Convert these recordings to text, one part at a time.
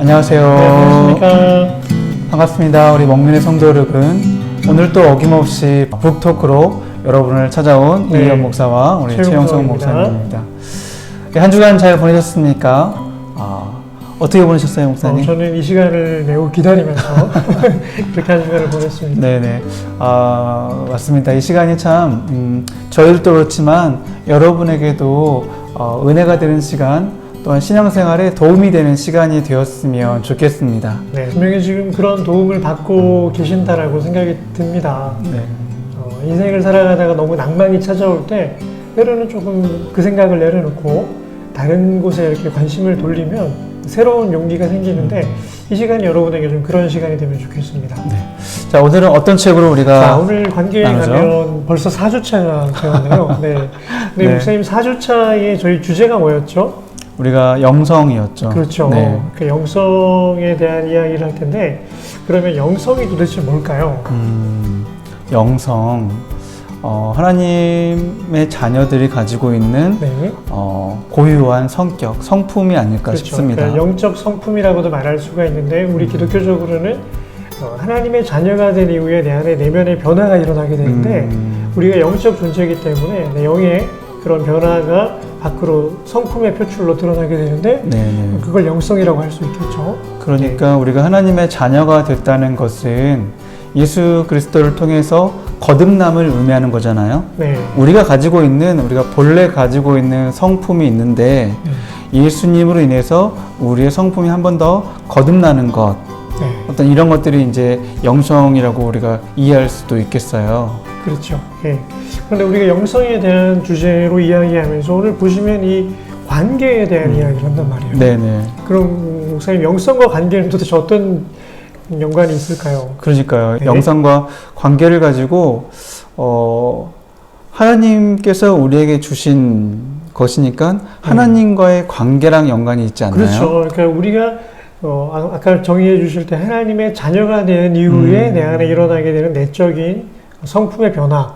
안녕하세요. 네, 안녕하십니까. 반갑습니다. 우리 먹민의 성도 여러분. 오늘 또 어김없이 북토크로 여러분을 찾아온 네, 이희연 목사와 우리 최영성 최영성입니다. 목사님입니다. 네, 한 주간 잘 보내셨습니까? 어떻게 보내셨어요, 목사님? 저는 이 시간을 매우 기다리면서 그렇게 한 시간을 보냈습니다. 네네. 맞습니다. 이 시간이 참, 저희들도 그렇지만 여러분에게도 은혜가 되는 시간, 또한 신앙생활에 도움이 되는 시간이 되었으면 좋겠습니다. 네, 분명히 지금 그런 도움을 받고 계신다라고 생각이 듭니다. 네. 인생을 살아가다가 너무 낭만이 찾아올 때 때로는 조금 그 생각을 내려놓고 다른 곳에 이렇게 관심을 돌리면 새로운 용기가 생기는데 이 시간이 여러분에게 좀 그런 시간이 되면 좋겠습니다. 네. 자, 오늘은 어떤 책으로 우리가 자, 오늘 관계에 나누죠? 가면 벌써 4주차가 되었네요. 네. 근데 네. 목사님 4주차의 저희 주제가 뭐였죠? 우리가 영성이었죠. 그렇죠. 네. 그 영성에 대한 이야기를 할 텐데 그러면 영성이 도대체 뭘까요? 영성. 하나님의 자녀들이 가지고 있는 네. 고유한 성격, 성품이 아닐까 그렇죠. 싶습니다. 그러니까 영적 성품이라고도 말할 수가 있는데 우리 기독교적으로는 하나님의 자녀가 된 이후에 내 안에 내면의 변화가 일어나게 되는데 우리가 영적 존재이기 때문에 내 영의 그런 변화가 밖으로 성품의 표출로 드러나게 되는데 네네. 그걸 영성이라고 할 수 있겠죠. 그러니까 우리가 하나님의 자녀가 됐다는 것은 예수 그리스도를 통해서 거듭남을 의미하는 거잖아요. 네. 우리가 본래 가지고 있는 성품이 있는데 예수님으로 인해서 우리의 성품이 한 번 더 거듭나는 것, 네. 어떤 이런 것들이 이제 영성이라고 우리가 이해할 수도 있겠어요. 그렇죠. 예. 그런데 우리가 영성에 대한 주제로 이야기하면서 오늘 보시면 이 관계에 대한 이야기를 한단 말이에요. 네네. 그럼 목사님 영성과 관계는 도대체 어떤 연관이 있을까요? 그러니까요. 네. 영성과 관계를 가지고 하나님께서 우리에게 주신 것이니까 하나님과의 관계랑 연관이 있지 않나요? 그렇죠. 그러니까 우리가 아까 정의해 주실 때 하나님의 자녀가 된 이후에 내 안에 일어나게 되는 내적인 성품의 변화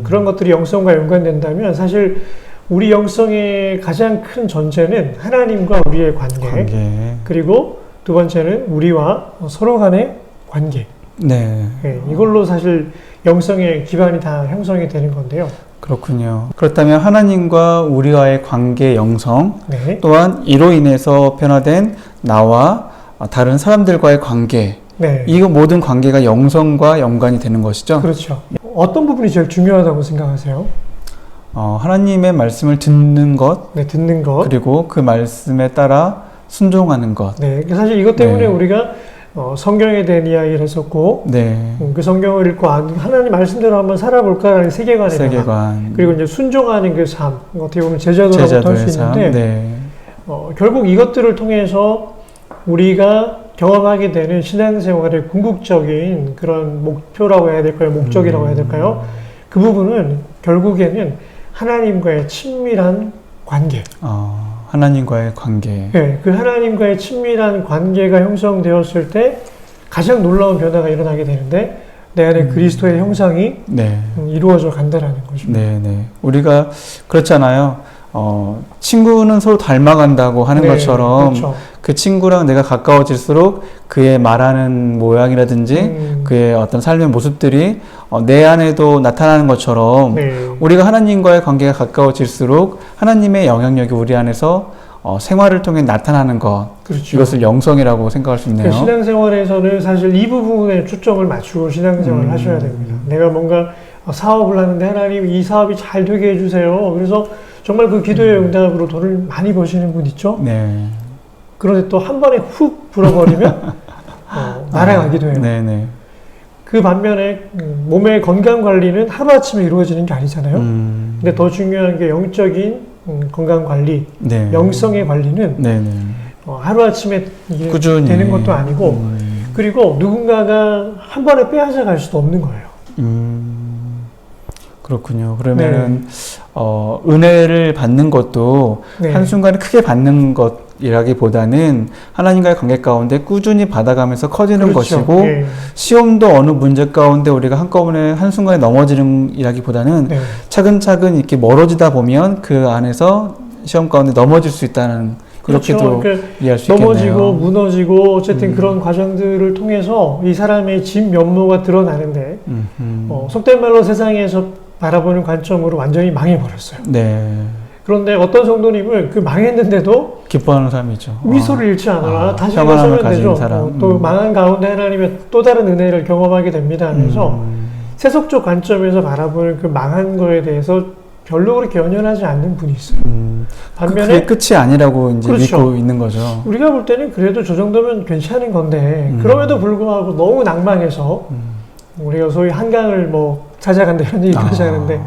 그런 것들이 영성과 연관된다면 사실 우리 영성의 가장 큰 전제는 하나님과 우리의 관계. 그리고 두 번째는 우리와 서로 간의 관계. 네. 네, 이걸로 사실 영성의 기반이 다 형성이 되는 건데요. 그렇군요. 그렇다면 하나님과 우리와의 관계 영성, 네. 또한 이로 인해서 변화된 나와 다른 사람들과의 관계, 네. 이 모든 관계가 영성과 연관이 되는 것이죠? 그렇죠. 어떤 부분이 제일 중요하다고 생각하세요? 하나님의 말씀을 듣는 것, 네, 듣는 것. 그리고 그 말씀에 따라 순종하는 것. 네, 사실 이것 때문에 네. 우리가 성경에 대한 이야기를 했었고, 네. 그 성경을 읽고 하나님 말씀대로 한번 살아볼까라는 세계관의 변화. 그리고 이제 순종하는 그 삶, 어떻게 보면 제자도라고 할 수 있는데, 네. 결국 이것들을 통해서 우리가 경험하게 되는 신앙생활의 궁극적인 그런 목표라고 해야 될까요? 목적이라고 해야 될까요? 그 부분은 결국에는 하나님과의 친밀한 관계. 하나님과의 관계. 네, 그 하나님과의 친밀한 관계가 형성되었을 때 가장 놀라운 변화가 일어나게 되는데 내 안에 그리스도의 형상이 네. 이루어져 간다라는 거죠. 네. 우리가 그렇잖아요. 친구는 서로 닮아간다고 하는 것처럼 그렇죠. 그 친구랑 내가 가까워질수록 그의 말하는 모양이라든지 그의 어떤 삶의 모습들이 내 안에도 나타나는 것처럼 우리가 하나님과의 관계가 가까워질수록 하나님의 영향력이 우리 안에서 생활을 통해 나타나는 것, 그렇죠. 이것을 영성이라고 생각할 수 있네요. 그러니까 신앙생활에서는 사실 이 부분에 초점을 맞추고 신앙생활을 하셔야 됩니다. 내가 뭔가 사업을 하는데 하나님 이 사업이 잘 되게 해주세요. 그래서 정말 그 기도의 응답으로 돈을 많이 버시는 분 있죠? 네. 그런데 또 한 번에 훅 불어버리면 날아가기도 해요. 네네. 그 반면에 몸의 건강 관리는 하루아침에 이루어지는 게 아니잖아요. 근데 더 중요한 게 영적인 건강 관리, 네. 영성의 관리는 네네. 하루아침에 이게 꾸준히 되는 것도 아니고 그리고 누군가가 한 번에 빼앗아 갈 수도 없는 거예요. 그렇군요. 그러면은 은혜를 받는 것도 한순간에 크게 받는 것이라기보다는 하나님과의 관계 가운데 꾸준히 받아가면서 커지는 것이고 시험도 어느 문제 가운데 우리가 한꺼번에 한순간에 넘어지는 이라기보다는 차근차근 이렇게 멀어지다 보면 그 안에서 시험 가운데 넘어질 수 있다는 그렇게도 그렇죠. 이해할 수 있겠네요. 넘어지고 무너지고 어쨌든 그런 과정들을 통해서 이 사람의 진 면모가 드러나는데 속된 말로 세상에서 바라보는 관점으로 완전히 망해버렸어요. 네. 그런데 어떤 성도님은 그 망했는데도 기뻐하는 사람이죠. 미소를 잃지 않아라. 다시 평안함을 일어서면 가진 되죠. 사람. 또 망한 가운데 하나님의 또 다른 은혜를 경험하게 됩니다 하면서 세속적 관점에서 바라보는 그 망한 거에 대해서 별로 그렇게 연연하지 않는 분이 있어요. 반면에 그게 끝이 아니라고 이제 그렇죠. 믿고 있는 거죠. 우리가 볼 때는 그래도 저 정도면 괜찮은 건데 그럼에도 불구하고 너무 낭망해서 우리가 소위 한강을 뭐 찾아간다 이런 얘기까지 하는데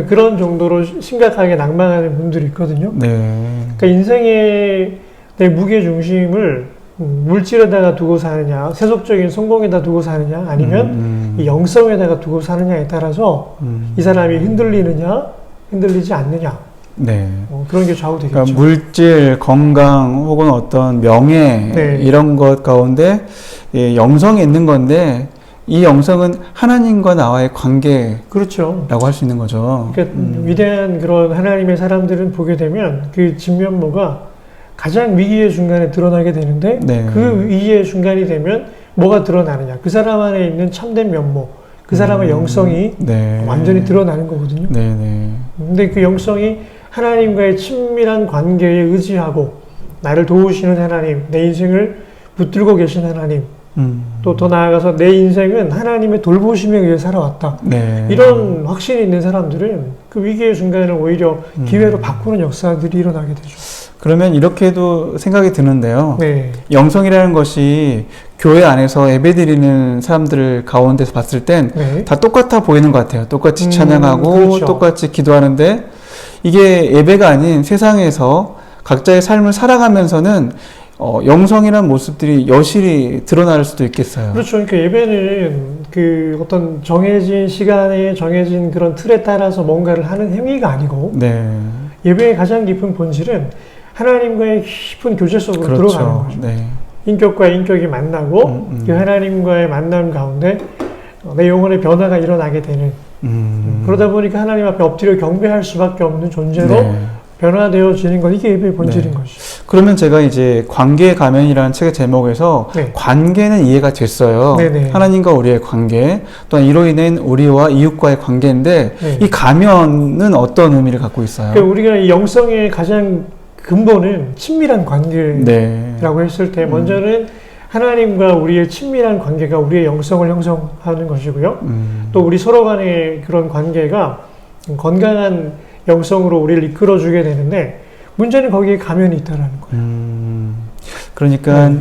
그런 정도로 심각하게 낭망하는 분들이 있거든요. 네. 그러니까 인생의 내 무게 중심을 물질에다가 두고 사느냐, 세속적인 성공에다 두고 사느냐, 아니면 이 영성에다가 두고 사느냐에 따라서 이 사람이 흔들리느냐, 흔들리지 않느냐. 네. 그런 게 좌우되겠죠. 그러니까 물질, 건강 혹은 어떤 명예 네. 이런 것 가운데 예, 영성이 있는 건데 이 영성은 하나님과 나와의 관계라고 그렇죠. 할 수 있는 거죠. 그러니까 위대한 그런 하나님의 사람들은 보게 되면 그 진면모가 가장 위기의 순간에 드러나게 되는데 네. 그 위기의 순간이 되면 뭐가 드러나느냐. 그 사람 안에 있는 참된 면모, 그 사람의 영성이 네. 완전히 드러나는 거거든요. 네, 네. 근데 그 영성이 하나님과의 친밀한 관계에 의지하고 나를 도우시는 하나님, 내 인생을 붙들고 계신 하나님, 또 더 나아가서 내 인생은 하나님의 돌보심에 의해 살아왔다. 네. 이런 확신이 있는 사람들은 그 위기의 순간을 오히려 기회로 바꾸는 역사들이 일어나게 되죠. 그러면 이렇게도 생각이 드는데요. 네. 영성이라는 것이 교회 안에서 예배드리는 사람들 가운데서 봤을 땐 네. 다 똑같아 보이는 것 같아요. 똑같이 찬양하고 그렇죠. 똑같이 기도하는데 이게 예배가 아닌 세상에서 각자의 삶을 살아가면서는 영성이라는 모습들이 여실히 드러날 수도 있겠어요. 그렇죠. 그러니까 예배는 그 어떤 정해진 시간에 정해진 그런 틀에 따라서 뭔가를 하는 행위가 아니고 네. 예배의 가장 깊은 본질은 하나님과의 깊은 교제 속으로 그렇죠. 들어가는 거죠. 네. 인격과 인격이 만나고 그 하나님과의 만남 가운데 내 영혼의 변화가 일어나게 되는 그러다 보니까 하나님 앞에 엎드려 경배할 수밖에 없는 존재로 네. 변화되어지는 것, 이게 예배의 본질인 네. 것이죠. 그러면 제가 이제 관계의 가면이라는 책의 제목에서 네. 관계는 이해가 됐어요. 네네. 하나님과 우리의 관계, 또한 이로 인한 우리와 이웃과의 관계인데 네. 이 가면은 어떤 의미를 갖고 있어요? 그러니까 우리가 이 영성의 가장 근본은 친밀한 관계라고 네. 했을 때 먼저는 하나님과 우리의 친밀한 관계가 우리의 영성을 형성하는 것이고요. 또 우리 서로 간의 그런 관계가 건강한 영성으로 우리를 이끌어주게 되는데 문제는 거기에 가면이 있다는 거예요. 그러니까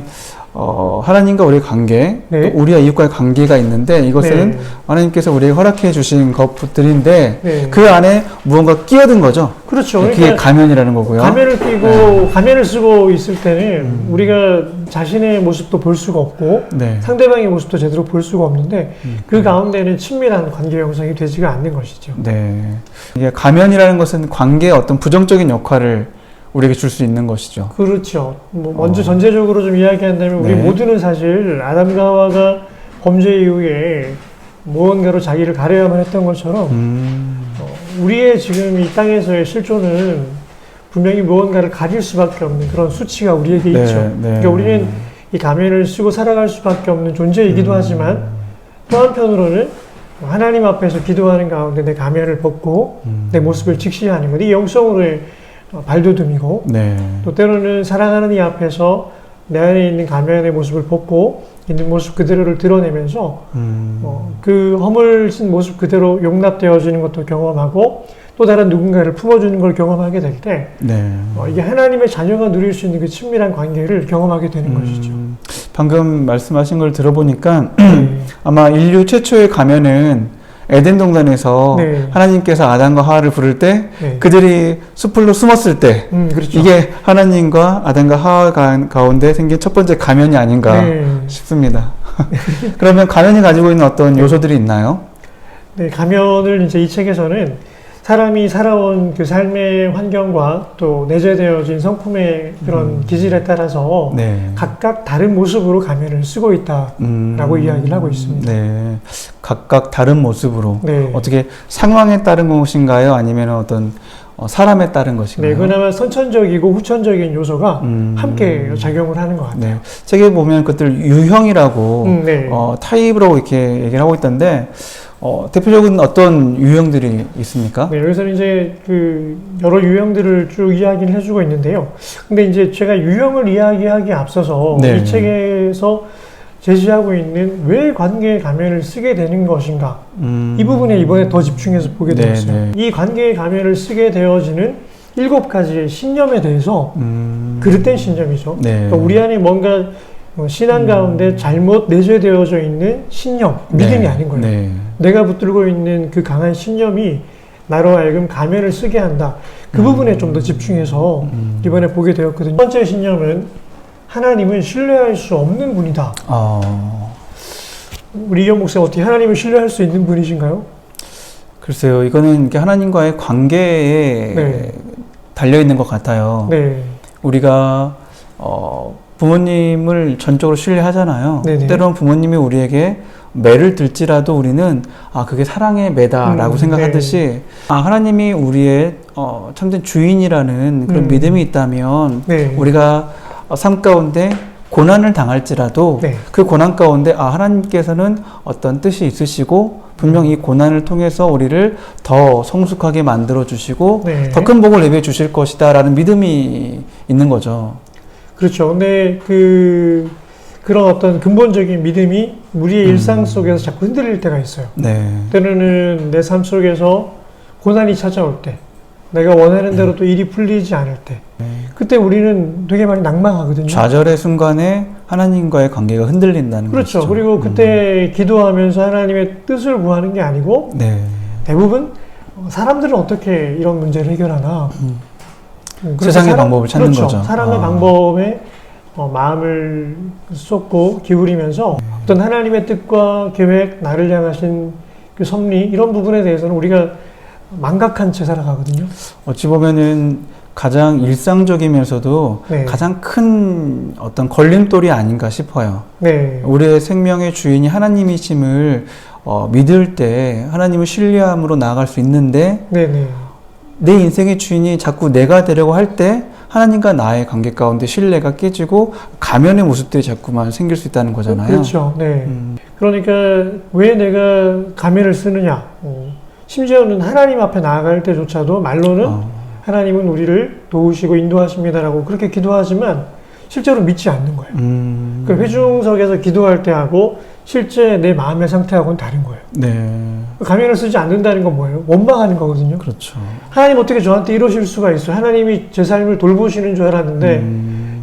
하나님과 우리의 관계, 네. 또 우리와 이웃과의 관계가 있는데 이것은 네. 하나님께서 우리에게 허락해 주신 것들인데 네. 그 안에 무언가 끼어든 거죠. 그렇죠. 그게 그러니까 가면이라는 거고요. 가면을 끼고 가면을 쓰고 있을 때는 우리가 자신의 모습도 볼 수가 없고 네. 상대방의 모습도 제대로 볼 수가 없는데 그 가운데는 친밀한 관계 형성이 되지가 않는 것이죠. 네. 이게 가면이라는 것은 관계의 어떤 부정적인 역할을 우리에게 줄 수 있는 것이죠. 그렇죠. 뭐 먼저 전제적으로 좀 이야기한다면 우리 네. 모두는 사실 아담과 하와가 범죄 이후에 무언가로 자기를 가려야만 했던 것처럼 우리의 지금 이 땅에서의 실존은 분명히 무언가를 가릴 수밖에 없는 그런 수치가 우리에게 네, 있죠. 네. 그러니까 우리는 이 가면을 쓰고 살아갈 수밖에 없는 존재이기도 하지만 또 한편으로는 하나님 앞에서 기도하는 가운데 내 가면을 벗고 내 모습을 직시하는 것, 이 영성으로의 발돋움이고 네. 또 때로는 사랑하는 이 앞에서 내 안에 있는 가면의 모습을 벗고 있는 모습 그대로를 드러내면서 그 허물진 모습 그대로 용납되어지는 것도 경험하고 또 다른 누군가를 품어주는 걸 경험하게 될 때 네. 이게 하나님의 자녀가 누릴 수 있는 그 친밀한 관계를 경험하게 되는 것이죠. 방금 말씀하신 걸 들어보니까 아마 인류 최초의 가면은 에덴 동산에서 네. 하나님께서 아담과 하와를 부를 때 네. 그들이 숲풀로 숨었을 때 그렇죠. 이게 하나님과 아담과 하와 가운데 생긴 첫 번째 가면이 아닌가 네. 싶습니다. 그러면 가면이 가지고 있는 어떤 요소들이 있나요? 네, 가면을 이제 이 책에서는 사람이 살아온 그 삶의 환경과 또 내재되어진 성품의 그런 기질에 따라서 네. 각각 다른 모습으로 가면을 쓰고 있다라고 이야기를 하고 있습니다. 네. 각각 다른 모습으로 네. 어떻게 상황에 따른 것인가요? 아니면 어떤 사람에 따른 것인가요? 네, 그나마 선천적이고 후천적인 요소가 함께 작용을 하는 것 같아요. 네. 책에 보면 그것들 유형이라고 네. 타입으로 이렇게 얘기를 하고 있던데 대표적인 어떤 유형들이 있습니까? 네, 여기서는 이제 그 여러 유형들을 쭉 이야기를 해주고 있는데요. 근데 이제 제가 유형을 이야기하기에 앞서서 네. 이 책에서 제시하고 있는 왜 관계의 가면을 쓰게 되는 것인가 이 부분에 이번에 더 집중해서 보게 네, 되었어요. 네. 이 관계의 가면을 쓰게 되어지는 7가지의 신념에 대해서 그릇된 신념이죠. 네. 그러니까 우리 안에 뭔가 신앙 가운데 잘못 내재되어져 있는 신념, 믿음이 네. 아닌 거예요. 네. 내가 붙들고 있는 그 강한 신념이 나로 하여금 가면을 쓰게 한다. 그 부분에 좀 더 집중해서 이번에 보게 되었거든요. 첫 번째 신념은 하나님은 신뢰할 수 없는 분이다. 우리 이현 목사님 어떻게 하나님을 신뢰할 수 있는 분이신가요? 글쎄요, 이거는 이렇게 하나님과의 관계에 네. 달려 있는 것 같아요. 네. 우리가 부모님을 전적으로 신뢰하잖아요. 네네. 때로는 부모님이 우리에게 매를 들지라도 우리는 그게 사랑의 매다라고 생각하듯이 하나님이 우리의 참된 주인이라는 그런 믿음이 있다면 네. 우리가 삶 가운데 고난을 당할지라도 네. 그 고난 가운데 하나님께서는 어떤 뜻이 있으시고 분명히 이 고난을 통해서 우리를 더 성숙하게 만들어 주시고 네. 더 큰 복을 내게 주실 것이다 라는 믿음이 있는 거죠. 그렇죠. 근데 그런 어떤 근본적인 믿음이 우리의 일상 속에서 자꾸 흔들릴 때가 있어요. 네. 때로는 내 삶 속에서 고난이 찾아올 때, 내가 원하는 대로 또 일이 풀리지 않을 때, 그때 우리는 되게 많이 낭망하거든요. 좌절의 순간에 하나님과의 관계가 흔들린다는 그렇죠. 것이죠. 그리고 그때 기도하면서 하나님의 뜻을 구하는 게 아니고 네. 대부분 사람들은 어떻게 이런 문제를 해결하나 세상의 방법을 찾는 그렇죠. 거죠. 사람의 방법에 마음을 쏟고 기울이면서 어떤 하나님의 뜻과 계획, 나를 향하신 그 섭리 이런 부분에 대해서는 우리가 망각한 채 살아가거든요. 어찌 보면은 가장 일상적이면서도 네. 가장 큰 어떤 걸림돌이 아닌가 싶어요. 네. 우리의 생명의 주인이 하나님이심을 믿을 때 하나님을 신뢰함으로 나아갈 수 있는데 네네. 내 인생의 주인이 자꾸 내가 되려고 할 때 하나님과 나의 관계 가운데 신뢰가 깨지고 가면의 모습들이 자꾸만 생길 수 있다는 거잖아요. 그렇죠. 네. 그러니까 왜 내가 가면을 쓰느냐. 심지어는 하나님 앞에 나아갈 때조차도 말로는 하나님은 우리를 도우시고 인도하십니다라고 그렇게 기도하지만 실제로 믿지 않는 거예요. 그 회중석에서 기도할 때하고 실제 내 마음의 상태하고는 다른 거예요. 네. 가면을 쓰지 않는다는 건 뭐예요? 원망하는 거거든요. 그렇죠. 하나님 어떻게 저한테 이러실 수가 있어요? 하나님이 제 삶을 돌보시는 줄 알았는데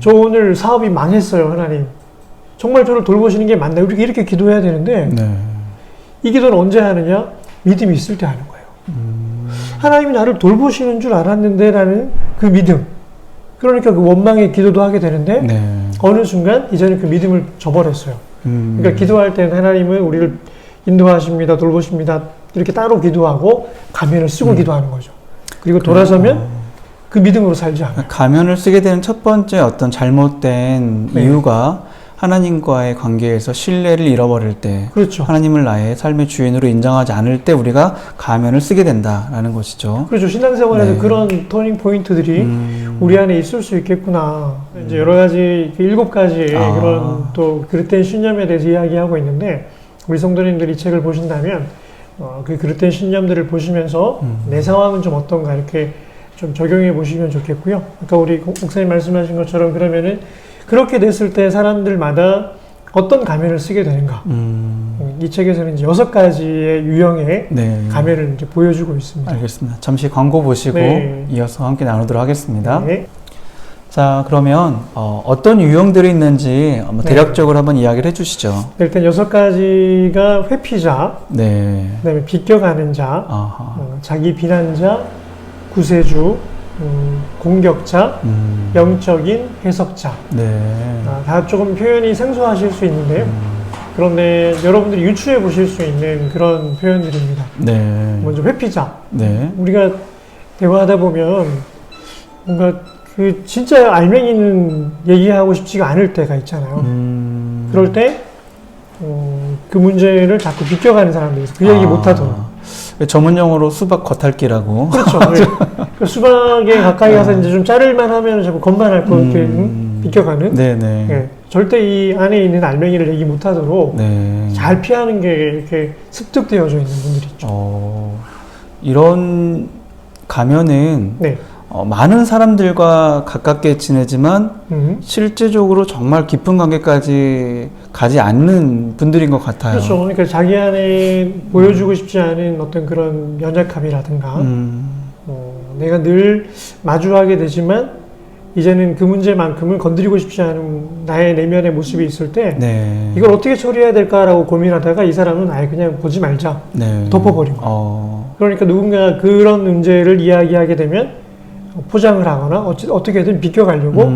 저 오늘 사업이 망했어요. 하나님. 정말 저를 돌보시는 게 맞나요? 이렇게 기도해야 되는데 네. 이 기도는 언제 하느냐? 믿음이 있을 때 하는 거예요. 하나님이 나를 돌보시는 줄 알았는데 라는 그 믿음. 그러니까 그 원망의 기도도 하게 되는데 네. 어느 순간 이제는 그 믿음을 저버렸어요. 그러니까 기도할 때는 하나님은 우리를 인도하십니다, 돌보십니다 이렇게 따로 기도하고 가면을 쓰고 기도하는 거죠. 그리고 돌아서면 그 믿음으로 살지 않아요. 가면을 쓰게 되는 첫 번째 어떤 잘못된 네. 이유가 하나님과의 관계에서 신뢰를 잃어버릴 때, 그렇죠. 하나님을 나의 삶의 주인으로 인정하지 않을 때 우리가 가면을 쓰게 된다라는 것이죠. 그렇죠. 신앙생활에서 네. 그런 터닝 포인트들이 우리 안에 있을 수 있겠구나. 이제 여러 가지 7가지의 그런 또 그릇된 신념에 대해서 이야기하고 있는데 우리 성도님들이 이 책을 보신다면 그 그릇된 신념들을 보시면서 내 상황은 좀 어떤가 이렇게 좀 적용해 보시면 좋겠고요. 아까 우리 목사님 말씀하신 것처럼 그러면은 그렇게 됐을 때 사람들마다 어떤 가면을 쓰게 되는가. 이 책에서는 이제 6가지의 유형의 네. 가면을 이제 보여주고 있습니다. 알겠습니다. 잠시 광고 보시고 네. 이어서 함께 나누도록 하겠습니다. 네. 자, 그러면 어떤 유형들이 있는지 대략적으로 한번 이야기를 해주시죠. 일단 6가지가 회피자, 네. 그다음에 비껴가는 자, 아하. 자기 비난자, 구세주, 공격자, 영적인 해석자. 네. 다 조금 표현이 생소하실 수 있는데요. 그런데 여러분들이 유추해 보실 수 있는 그런 표현들입니다. 네. 먼저 회피자. 네. 우리가 대화하다 보면 뭔가 그 진짜 알맹이는 얘기하고 싶지가 않을 때가 있잖아요. 그럴 때 그 문제를 자꾸 비껴가는 사람들이 있어요. 그 얘기 못 하도록. 전문 용어로 수박 겉핥기라고. 그렇죠. 그 수박에 가까이 가서 이제 좀 자를만 하면 자꾸 건반할 거 이렇게 비껴가는. 네네. 예, 절대 이 안에 있는 알맹이를 얘기 못하도록 네. 잘 피하는 게 이렇게 습득되어져 있는 분들이 있죠. 이런 가면은 네. 많은 사람들과 가깝게 지내지만 실제적으로 정말 깊은 관계까지 가지 않는 분들인 것 같아요. 그렇죠. 그러니까 자기 안에 보여주고 싶지 않은 어떤 그런 연약함이라든가 내가 늘 마주하게 되지만 이제는 그 문제만큼은 건드리고 싶지 않은 나의 내면의 모습이 있을 때 네. 이걸 어떻게 처리해야 될까라고 고민하다가 이 사람은 아예 그냥 보지 말자. 네. 덮어버린 거예요. 그러니까 누군가 그런 문제를 이야기하게 되면 포장을 하거나 어떻게든 비껴가려고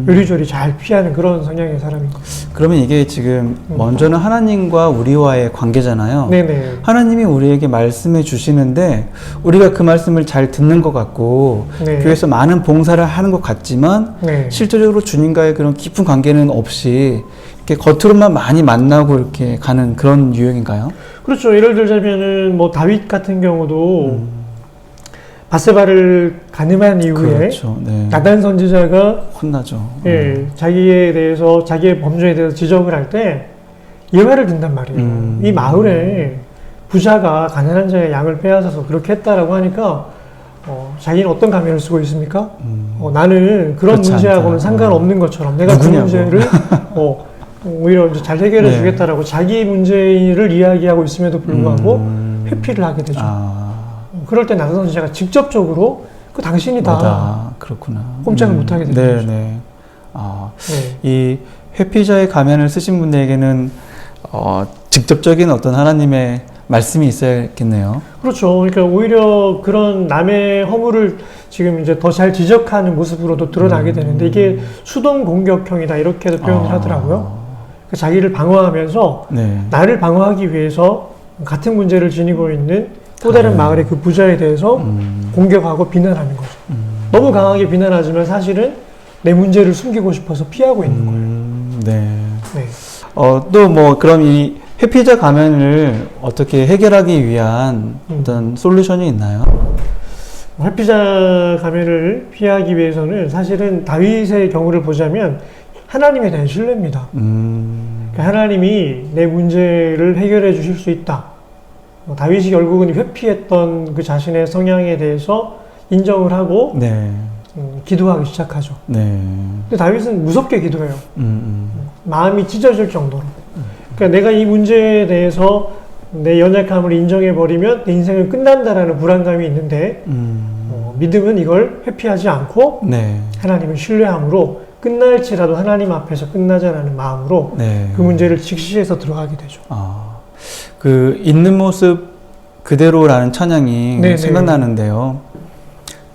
요리조리 잘 피하는 그런 성향의 사람인 거예요. 그러면 이게 지금 먼저는 하나님과 우리와의 관계잖아요. 네네. 하나님이 우리에게 말씀해 주시는데 우리가 그 말씀을 잘 듣는 것 같고 네. 교회에서 많은 봉사를 하는 것 같지만 네. 실제적으로 주님과의 그런 깊은 관계는 없이 이렇게 겉으로만 많이 만나고 이렇게 가는 그런 유형인가요? 그렇죠. 예를 들자면은 뭐 다윗 같은 경우도 바세바를 가늠한 이후에 그렇죠. 네. 나단 선지자가 혼나죠. 예, 자기에 대해서 자기의 범죄에 대해서 지적을 할 때 예화를 든단 말이에요. 이 마을에 부자가 가난한 자의 양을 빼앗아서 그렇게 했다라고 하니까 자기는 어떤 가면을 쓰고 있습니까? 나는 그런 문제하고는 상관없는 것처럼 내가 그 문제를 오히려 이제 잘 해결해 네. 주겠다라고 자기 문제를 이야기하고 있음에도 불구하고 회피를 하게 되죠. 그럴 때 나단 선지자가 직접적으로 그 당신이 다 그렇구나. 꼼짝을 못하게 되는 거죠. 네. 이 회피자의 가면을 쓰신 분에게는 직접적인 어떤 하나님의 말씀이 있어야겠네요. 그렇죠. 그러니까 오히려 그런 남의 허물을 지금 이제 더 잘 지적하는 모습으로도 드러나게 되는데 이게 수동 공격형이다 이렇게도 표현을 하더라고요. 그러니까 자기를 방어하면서 네. 나를 방어하기 위해서 같은 문제를 지니고 있는 또 다른 마을의 그 부자에 대해서 공격하고 비난하는 거죠. 너무 강하게 비난하지만 사실은 내 문제를 숨기고 싶어서 피하고 있는 거예요. 네. 네. 또 뭐 그럼 이 회피자 가면을 어떻게 해결하기 위한 어떤 솔루션이 있나요? 회피자 가면을 피하기 위해서는 사실은 다윗의 경우를 보자면 하나님에 대한 신뢰입니다. 그러니까 하나님이 내 문제를 해결해 주실 수 있다. 다윗이 결국은 회피했던 그 자신의 성향에 대해서 인정을 하고 네. 기도하기 시작하죠. 네. 근데 다윗은 무섭게 기도해요. 마음이 찢어질 정도로. 그러니까 내가 이 문제에 대해서 내 연약함을 인정해버리면 내 인생은 끝난다라는 불안감이 있는데 믿음은 이걸 회피하지 않고 네. 하나님을 신뢰함으로 끝날지라도 하나님 앞에서 끝나자라는 마음으로 네. 그 문제를 직시해서 들어가게 되죠. 그 있는 모습 그대로라는 찬양이 네네. 생각나는데요.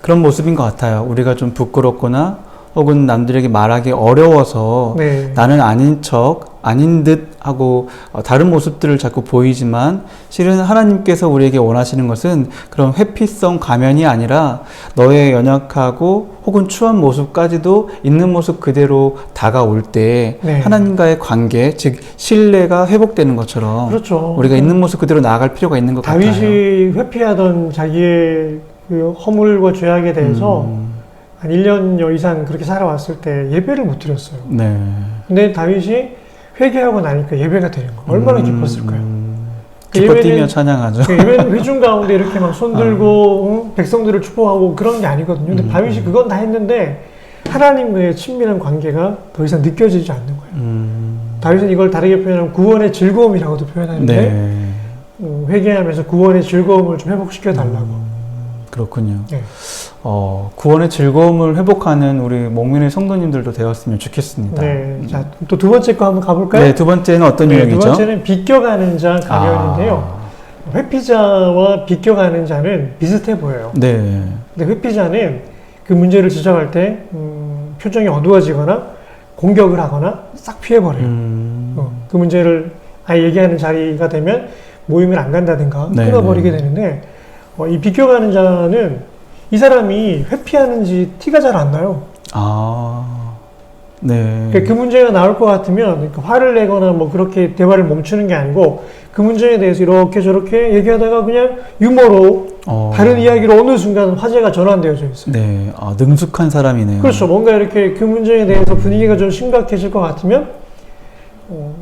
그런 모습인 것 같아요. 우리가 좀 부끄럽거나 혹은 남들에게 말하기 어려워서 네. 나는 아닌 척, 아닌 듯 하고 다른 모습들을 자꾸 보이지만 실은 하나님께서 우리에게 원하시는 것은 그런 회피성 가면이 아니라 너의 연약하고 혹은 추한 모습까지도 있는 모습 그대로 다가올 때 네. 하나님과의 관계, 즉 신뢰가 회복되는 것처럼 그렇죠. 우리가 있는 모습 그대로 나아갈 필요가 있는 것 같아요. 다윗이 회피하던 자기의 그 허물과 죄악에 대해서 한 1년여 이상 그렇게 살아왔을 때 예배를 못 드렸어요. 네. 근데 다윗이 회개하고 나니까 예배가 되는 거예요. 얼마나 기뻤을까요? 기뻐 뛰며 찬양하죠. 예배는 회중 가운데 이렇게 막 손들고 백성들을 축복하고 그런 게 아니거든요. 근데 다윗이 그건 다 했는데 하나님과의 친밀한 관계가 더 이상 느껴지지 않는 거예요. 다윗은 이걸 다르게 표현하면 구원의 즐거움이라고도 표현하는데 네. 회개하면서 구원의 즐거움을 좀 회복시켜 달라고. 그렇군요. 네. 구원의 즐거움을 회복하는 우리 목민의 성도님들도 되었으면 좋겠습니다. 네. 자, 또 두 번째 거 한번 가볼까요? 네, 두 번째는 어떤 유형이죠? 두 번째는 비껴가는 자 가면인데요. 회피자와 비껴가는 자는 비슷해 보여요. 네. 근데 회피자는 그 문제를 지적할 때 표정이 어두워지거나 공격을 하거나 싹 피해버려요. 그 문제를 아예 얘기하는 자리가 되면 모임을 안 간다든가 네. 끊어버리게 되는데 이 비껴가는 자는 이 사람이 회피하는지 티가 잘 안 나요. 네. 그러니까 그 문제가 나올 것 같으면 화를 내거나 뭐 그렇게 대화를 멈추는 게 아니고 그 문제에 대해서 이렇게 저렇게 얘기하다가 그냥 유머로 다른 이야기로 어느 순간 화제가 전환되어져 있어요. 네. 아, 능숙한 사람이네요. 그렇죠. 뭔가 이렇게 그 문제에 대해서 분위기가 좀 심각해질 것 같으면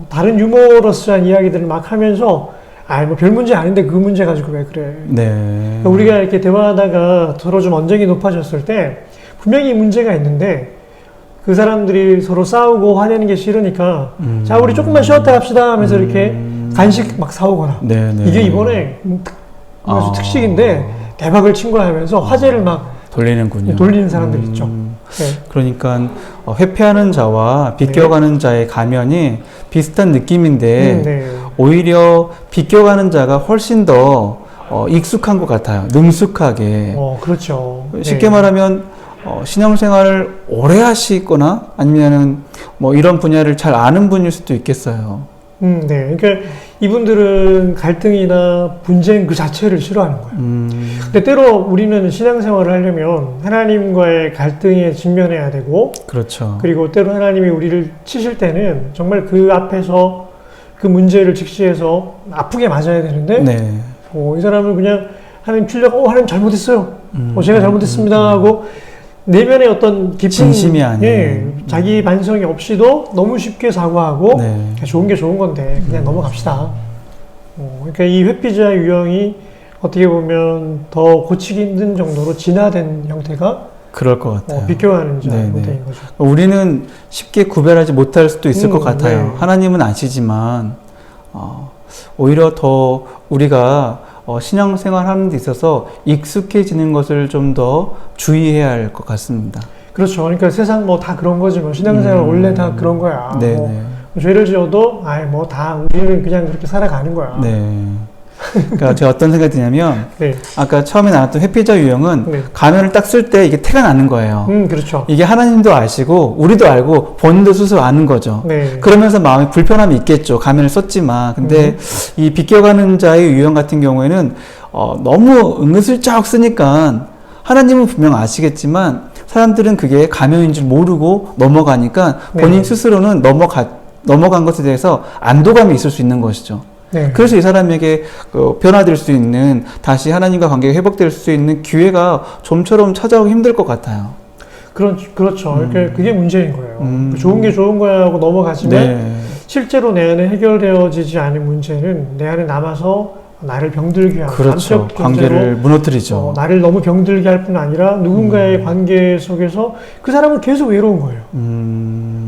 다른 유머러스한 이야기들을 막 하면서 뭐 별 문제 아닌데 그 문제 가지고 왜 그래. 네. 그러니까 우리가 이렇게 대화하다가 서로 좀 언쟁이 높아졌을 때 분명히 문제가 있는데 그 사람들이 서로 싸우고 화내는 게 싫으니까 자 우리 조금만 쉬었다 합시다 하면서 이렇게 간식 막 사오거나 네네. 이게 이번에 특식인데 대박을 친 거야 하면서 화제를 막 돌리는군요. 돌리는 사람들 있죠. 네. 그러니까 회피하는 자와 비껴가는 자의 가면이 비슷한 느낌인데 네. 오히려 비껴가는 자가 훨씬 더 익숙한 것 같아요. 능숙하게. 그렇죠. 쉽게 네. 말하면 신앙생활을 오래 하시거나 아니면은 뭐 이런 분야를 잘 아는 분일 수도 있겠어요. 네. 그러니까 이분들은 갈등이나 분쟁 그 자체를 싫어하는 거예요. 근데 때로 우리는 신앙생활을 하려면 하나님과의 갈등에 직면해야 되고, 그렇죠. 그리고 때로 하나님이 우리를 치실 때는 정말 그 앞에서 그 문제를 직시해서 아프게 맞아야 되는데, 네. 이 사람은 그냥 하나님 치려고, 하나님 잘못했어요. 제가 잘못했습니다 하고 내면의 어떤 깊은 진심이 아닌 자기 반성이 없이도 너무 쉽게 사과하고 네. 좋은 게 좋은 건데 그냥 넘어갑시다. 그러니까 이 회피자 유형이 어떻게 보면 더 고치기 힘든 정도로 진화된 형태가 그럴 것 같아요. 비껴가는 자 네네. 형태인 거죠. 우리는 쉽게 구별하지 못할 수도 있을 것 같아요. 네. 하나님은 아시지만 오히려 더 우리가 신앙생활 하는 데 있어서 익숙해지는 것을 좀 더 주의해야 할 것 같습니다. 그렇죠. 그러니까 세상 뭐 다 그런 거지 뭐 신앙생활 원래 다 그런 거야. 네네. 뭐 죄를 지어도 뭐 다 우리는 그냥 그렇게 살아가는 거야. 네. 그러니까 제가 어떤 생각이 드냐면 네. 아까 처음에 나왔던 회피자 유형은 네. 가면을 딱 쓸 때 이게 태가 나는 거예요. 그렇죠. 이게 하나님도 아시고 우리도 알고 본인도 스스로 아는 거죠. 네. 그러면서 마음에 불편함이 있겠죠. 가면을 썼지만. 근데 이 비껴가는 자의 유형 같은 경우에는 너무 은근슬쩍 쓰니까 하나님은 분명 아시겠지만 사람들은 그게 가면인 줄 모르고 넘어가니까 본인 네. 스스로는 넘어간 것에 대해서 안도감이 있을 수 있는 것이죠. 네. 그래서 이 사람에게 변화될 수 있는, 다시 하나님과 관계가 회복될 수 있는 기회가 좀처럼 찾아오기 힘들 것 같아요. 그렇죠. 그러니까 그게 문제인 거예요. 좋은 게 좋은 거야 하고 넘어가지만 네. 실제로 실제로 내 안에 해결되어지지 않은 문제는 내 안에 남아서 나를 병들게 하고 그렇죠. 남적 관계를 무너뜨리죠. 나를 너무 병들게 할 뿐 아니라 누군가의 관계 속에서 그 사람은 계속 외로운 거예요.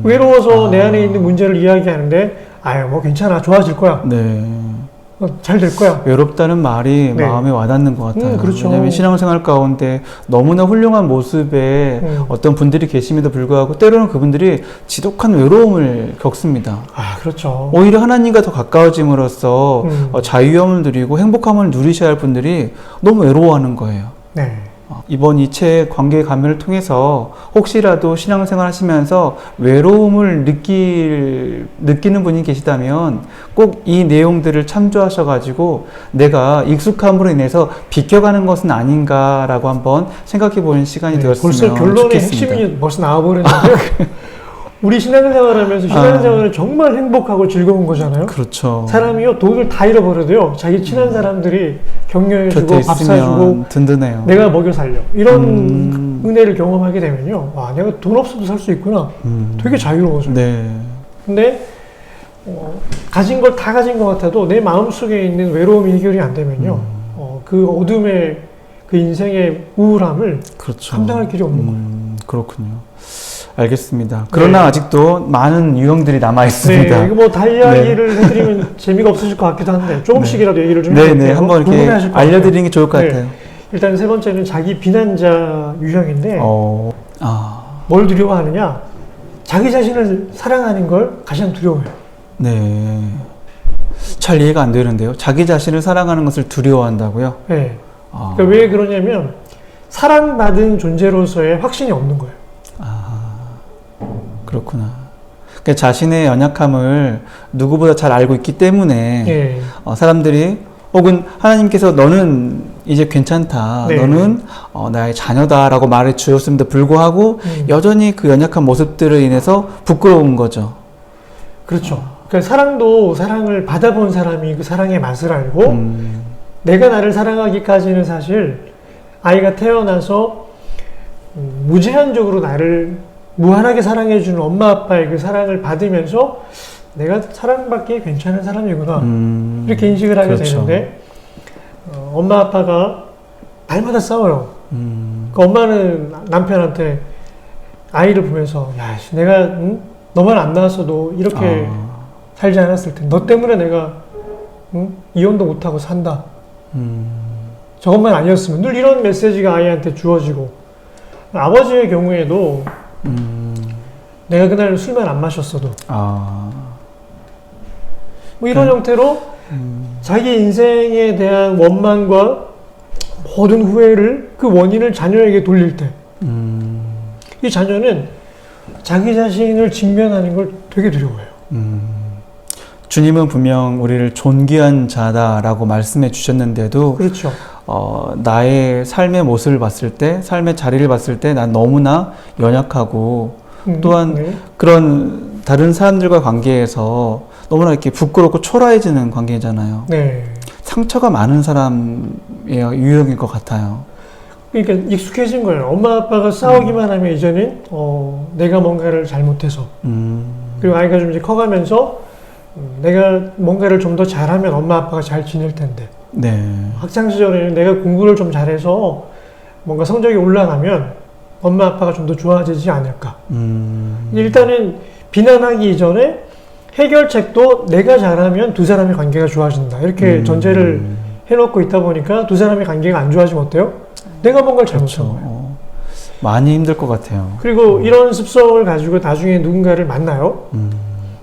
외로워서 내 안에 있는 문제를 이야기하는데 뭐 괜찮아, 좋아질 거야. 네. 잘 될 거야. 외롭다는 말이 네. 마음에 와닿는 것 같아요. 그렇죠. 왜냐하면 신앙생활 가운데 너무나 훌륭한 모습의 어떤 분들이 계심에도 불구하고 때로는 그분들이 지독한 외로움을 겪습니다. 그렇죠. 오히려 하나님과 더 가까워짐으로써 자유함을 누리고 행복함을 누리셔야 할 분들이 너무 외로워하는 거예요. 네. 이번 이 책 관계 가면을 통해서 혹시라도 신앙생활 하시면서 외로움을 느끼는 분이 계시다면 꼭 이 내용들을 참조하셔가지고 내가 익숙함으로 인해서 비껴가는 것은 아닌가라고 한번 생각해 보는 시간이 되었으면 벌써 결론의 좋겠습니다. 핵심이 벌써 나와버렸는데 우리 신앙생활하면서 신앙생활은 정말 행복하고 즐거운 거잖아요. 그렇죠. 사람이요 돈을 다 잃어버려도요 자기 친한 사람들이 격려해주고 곁에 밥 있으면 사주고 든든해요. 내가 먹여 살려 이런 은혜를 경험하게 되면요 내가 돈 없어도 살 수 있구나. 되게 자유로워져요. 네. 근데 가진 걸 다 가진 것 같아도 내 마음속에 있는 외로움이 해결이 안 되면요 그 어둠의 그 인생의 우울함을 그렇죠. 감당할 길이 없는 거예요. 그렇군요. 알겠습니다. 그러나 네. 아직도 많은 유형들이 남아 네, 있습니다. 이거 뭐 다 이야기를 해드리면 재미가 없으실 것 같기도 한데 조금씩이라도 얘기를 좀 해볼게요. 네네, 한번 이렇게 궁금해하실 것 같아요. 알려드리는 게 좋을 것 같아요. 일단 세 번째는 자기 비난자 유형인데 뭘 두려워하느냐? 자기 자신을 사랑하는 걸 가장 두려워해요. 네. 잘 이해가 안 되는데요. 자기 자신을 사랑하는 것을 두려워한다고요? 네. 그러니까 왜 그러냐면 사랑받은 존재로서의 확신이 없는 거예요. 그렇구나. 그러니까 자신의 연약함을 누구보다 잘 알고 있기 때문에 네. 사람들이 혹은 하나님께서 너는 이제 괜찮다. 네. 너는 나의 자녀다라고 말해 주었음에도 불구하고 여전히 그 연약한 모습들을 인해서 부끄러운 거죠. 그렇죠. 그러니까 사랑도 사랑을 받아본 사람이 그 사랑의 맛을 알고 내가 나를 사랑하기까지는 사실 아이가 태어나서 무제한적으로 나를 무한하게 사랑해주는 엄마 아빠의 그 사랑을 받으면서 내가 사랑받기에 괜찮은 사람이구나 이렇게 인식을 하게 그렇죠. 되는데 엄마 아빠가 날마다 싸워요. 그 엄마는 남편한테 아이를 보면서 야, 내가 너만 안 낳았어도 이렇게 살지 않았을 텐데 너 때문에 내가 이혼도 못하고 산다. 저것만 아니었으면 늘 이런 메시지가 아이한테 주어지고 아버지의 경우에도 내가 그날 술만 안 마셨어도 뭐 이런 형태로 자기 인생에 대한 원망과 모든 후회를 그 원인을 자녀에게 돌릴 때 이 자녀는 자기 자신을 직면하는 걸 되게 두려워해요. 주님은 분명 우리를 존귀한 자다라고 말씀해 주셨는데도 그렇죠. 나의 삶의 모습을 봤을 때, 삶의 자리를 봤을 때 난 너무나 연약하고 또한 네. 그런 다른 사람들과 관계에서 너무나 이렇게 부끄럽고 초라해지는 관계잖아요. 네. 상처가 많은 사람의 유형일 것 같아요. 그러니까 익숙해진 거예요. 엄마 아빠가 싸우기만 하면 이제는 내가 뭔가를 잘못해서 그리고 아이가 좀 이제 커가면서 내가 뭔가를 좀 더 잘하면 엄마 아빠가 잘 지낼 텐데 네. 학창 시절에는 내가 공부를 좀 잘해서 뭔가 성적이 올라가면 엄마 아빠가 좀 더 좋아지지 않을까. 일단은 비난하기 이전에 해결책도 내가 잘하면 두 사람의 관계가 좋아진다. 이렇게 전제를 해놓고 있다 보니까 두 사람의 관계가 안 좋아지면 어때요? 내가 뭔가를 잘못한 거예요. 많이 힘들 것 같아요. 그리고 이런 습성을 가지고 나중에 누군가를 만나요.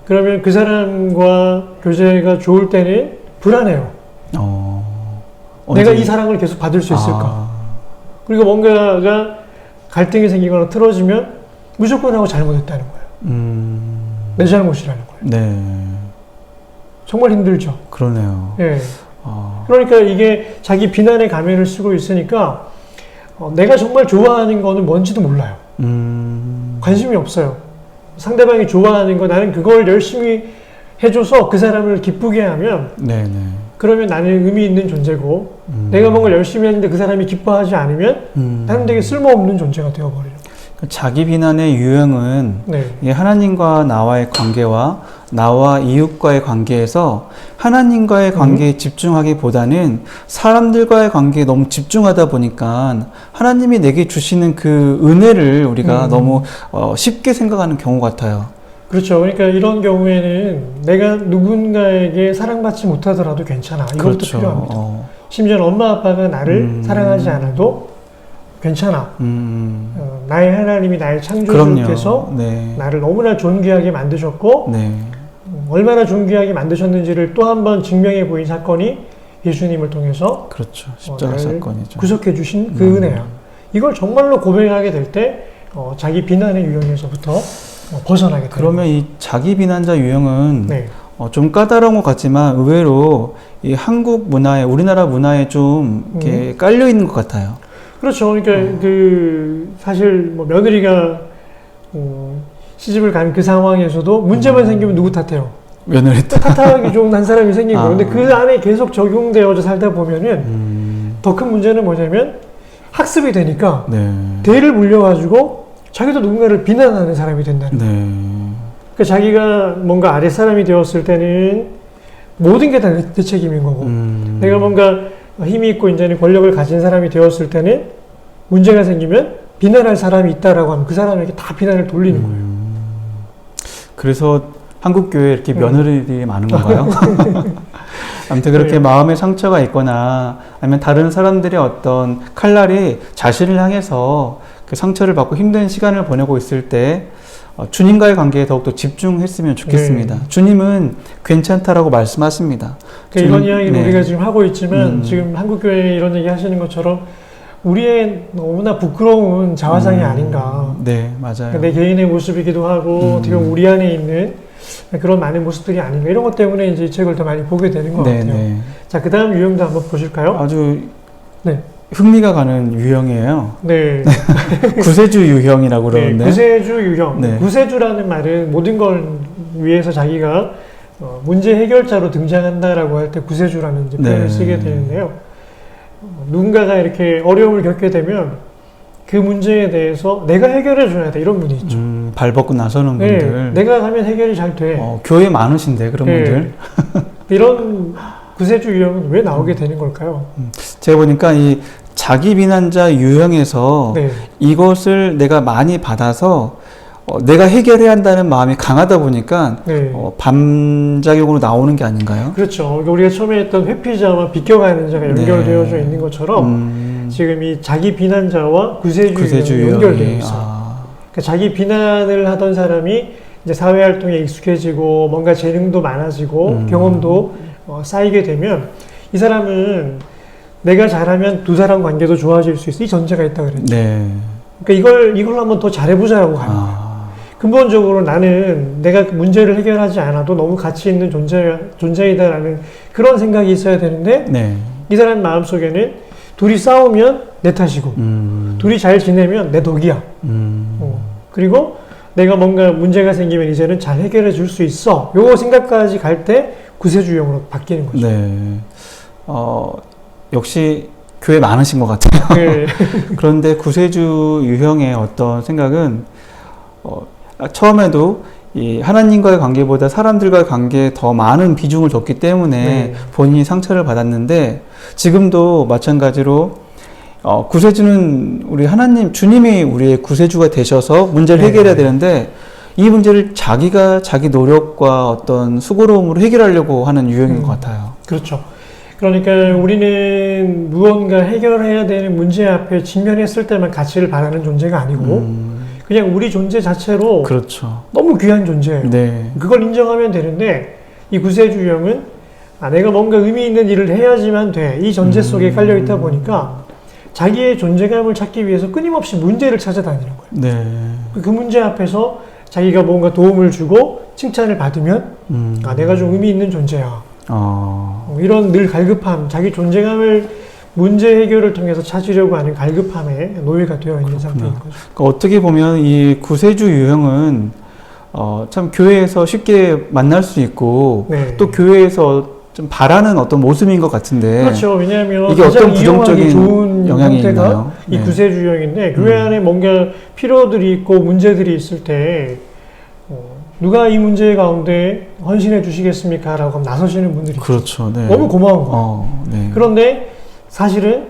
그러면 그 사람과 교제가 좋을 때는 불안해요. 내가 이 사랑을 계속 받을 수 있을까? 그리고 뭔가가 갈등이 생기거나 틀어지면 무조건 하고 잘못했다는 거예요. 내 잘못이라는 거예요. 네. 정말 힘들죠. 그러네요. 예. 그러니까 이게 자기 비난의 가면을 쓰고 있으니까 내가 정말 좋아하는 거는 뭔지도 몰라요. 관심이 없어요. 상대방이 좋아하는 거 나는 그걸 열심히 해줘서 그 사람을 기쁘게 하면 네네. 그러면 나는 의미 있는 존재고 내가 뭔가 열심히 했는데 그 사람이 기뻐하지 않으면 나는 되게 쓸모없는 존재가 되어버려요. 자기 비난의 유형은 네. 하나님과 나와의 관계와 나와 이웃과의 관계에서 하나님과의 관계에 집중하기보다는 사람들과의 관계에 너무 집중하다 보니까 하나님이 내게 주시는 그 은혜를 우리가 너무 쉽게 생각하는 경우 같아요. 그렇죠. 그러니까 이런 경우에는 내가 누군가에게 사랑받지 못하더라도 괜찮아. 이것도 그렇죠. 필요합니다. 심지어 엄마 아빠가 나를 사랑하지 않아도 괜찮아. 나의 하나님이 나의 창조주께서 네. 나를 너무나 존귀하게 만드셨고 네. 얼마나 존귀하게 만드셨는지를 또 한 번 증명해 보인 사건이 예수님을 통해서 그렇죠. 십자가 사건이죠. 구속해 주신 그 은혜야. 이걸 정말로 고백하게 될 때 자기 비난의 유형에서부터 벗어나게 돼요. 그러면 이 자기 비난자 유형은 네. 좀 까다로운 것 같지만 의외로 이 한국 문화에 우리나라 문화에 좀 이렇게 깔려 있는 것 같아요. 그렇죠. 그러니까 그 사실 뭐 며느리가 시집을 간 그 상황에서도 문제만 생기면 누구 탓해요? 며느리 탓하기 좋은 한 사람이 생긴 거예요. 근데 그 안에 계속 적용되어져 살다 보면은 더 큰 문제는 뭐냐면 학습이 되니까 네. 대를 물려가지고 자기도 누군가를 비난하는 사람이 된다는 거예요. 네. 그러니까 자기가 뭔가 아래 사람이 되었을 때는 모든 게 다 내 책임인 거고 내가 뭔가 힘이 있고 이제는 권력을 가진 사람이 되었을 때는 문제가 생기면 비난할 사람이 있다라고 하면 그 사람에게 다 비난을 돌리는 거예요. 그래서 한국 교회에 이렇게 며느리들이 많은 건가요? 아무튼 그렇게 네. 마음에 상처가 있거나 아니면 다른 사람들의 어떤 칼날이 자신을 향해서 그 상처를 받고 힘든 시간을 보내고 있을 때 주님과의 관계에 더욱더 집중했으면 좋겠습니다. 네. 주님은 괜찮다라고 말씀하십니다. 그러니까 이런 이야기를 네. 우리가 지금 하고 있지만 지금 한국교회 이런 얘기 하시는 것처럼 우리의 너무나 부끄러운 자화상이 아닌가. 네, 맞아요. 그러니까 내 개인의 모습이기도 하고 어떻게 보면 우리 안에 있는 그런 많은 모습들이 아닌가. 이런 것 때문에 이제 이 책을 더 많이 보게 되는 것 네, 같아요. 네. 자, 그 다음 유형도 한번 보실까요? 아주 네. 흥미가 가는 유형이에요. 네. 구세주 유형이라고 네, 그러는데. 구세주 유형. 네. 구세주라는 말은 모든 걸 위해서 자기가 문제 해결자로 등장한다라고 할 때 구세주라는 이제 표현을 네. 쓰게 되는데요. 누군가가 이렇게 어려움을 겪게 되면 그 문제에 대해서 내가 해결해 줘야 돼 이런 분이 있죠. 발 벗고 나서는 네, 분들. 내가 하면 해결이 잘 돼. 교회 많으신데 그런 네. 분들. 이런 구세주 유형은 왜 나오게 되는 걸까요? 제가 보니까 이 자기 비난자 유형에서 네. 이것을 내가 많이 받아서 내가 해결해야 한다는 마음이 강하다 보니까 네. 반작용으로 나오는 게 아닌가요? 그렇죠. 우리가 처음에 했던 회피자와 비껴가는 자가 연결되어져 네. 있는 것처럼 지금 이 자기 비난자와 구세주 유형이 연결되어 있어요. 그러니까 자기 비난을 하던 사람이 이제 사회 활동에 익숙해지고 뭔가 재능도 많아지고 경험도 쌓이게 되면 이 사람은 내가 잘하면 두 사람 관계도 좋아질 수 있어. 이 전제가 있다 그랬죠. 네. 그러니까 이걸 한번 더 잘해보자라고 가는 거예요. 근본적으로 나는 내가 문제를 해결하지 않아도 너무 가치 있는 존재이다라는 그런 생각이 있어야 되는데 네. 이 사람 마음속에는 둘이 싸우면 내 탓이고 둘이 잘 지내면 내 덕이야. 그리고 내가 뭔가 문제가 생기면 이제는 잘 해결해 줄 수 있어. 요거 생각까지 갈 때 구세주형으로 바뀌는 거죠. 네. 역시 교회 많으신 것 같아요. 네. 그런데 구세주 유형의 어떤 생각은 처음에도 이 하나님과의 관계보다 사람들과의 관계에 더 많은 비중을 줬기 때문에 네. 본인이 상처를 받았는데 지금도 마찬가지로 구세주는 우리 하나님 주님이 우리의 구세주가 되셔서 문제를 네. 해결해야 되는데 이 문제를 자기가 자기 노력과 어떤 수고로움으로 해결하려고 하는 유형인 것 같아요. 그렇죠. 그러니까 우리는 무언가 해결해야 되는 문제 앞에 직면했을 때만 가치를 바라는 존재가 아니고 그냥 우리 존재 자체로 그렇죠. 너무 귀한 존재예요. 네. 그걸 인정하면 되는데 이 구세주 유형은 내가 뭔가 의미 있는 일을 해야지만 돼. 이 전제 속에 깔려 있다 보니까 자기의 존재감을 찾기 위해서 끊임없이 문제를 찾아다니는 거예요. 네. 그 문제 앞에서 자기가 뭔가 도움을 주고 칭찬을 받으면 내가 좀 의미 있는 존재야. 이런 늘 갈급함, 자기 존재감을 문제 해결을 통해서 찾으려고 하는 갈급함에 노예가 되어 있는 상태인 거죠. 그러니까 어떻게 보면 이 구세주 유형은 참 교회에서 쉽게 만날 수 있고 네. 또 교회에서 좀 바라는 어떤 모습인 것 같은데 그렇죠. 왜냐하면 이게 가장 어떤 부정적인 좋은 영향이 형태가 있나요? 이 네. 구세주 유형인데 교회 안에 뭔가 필요들이 있고 문제들이 있을 때 누가 이 문제 가운데 헌신해 주시겠습니까? 라고 하면 나서시는 분들이 있죠. 그렇죠. 네. 너무 고마운 거예요. 네. 그런데 사실은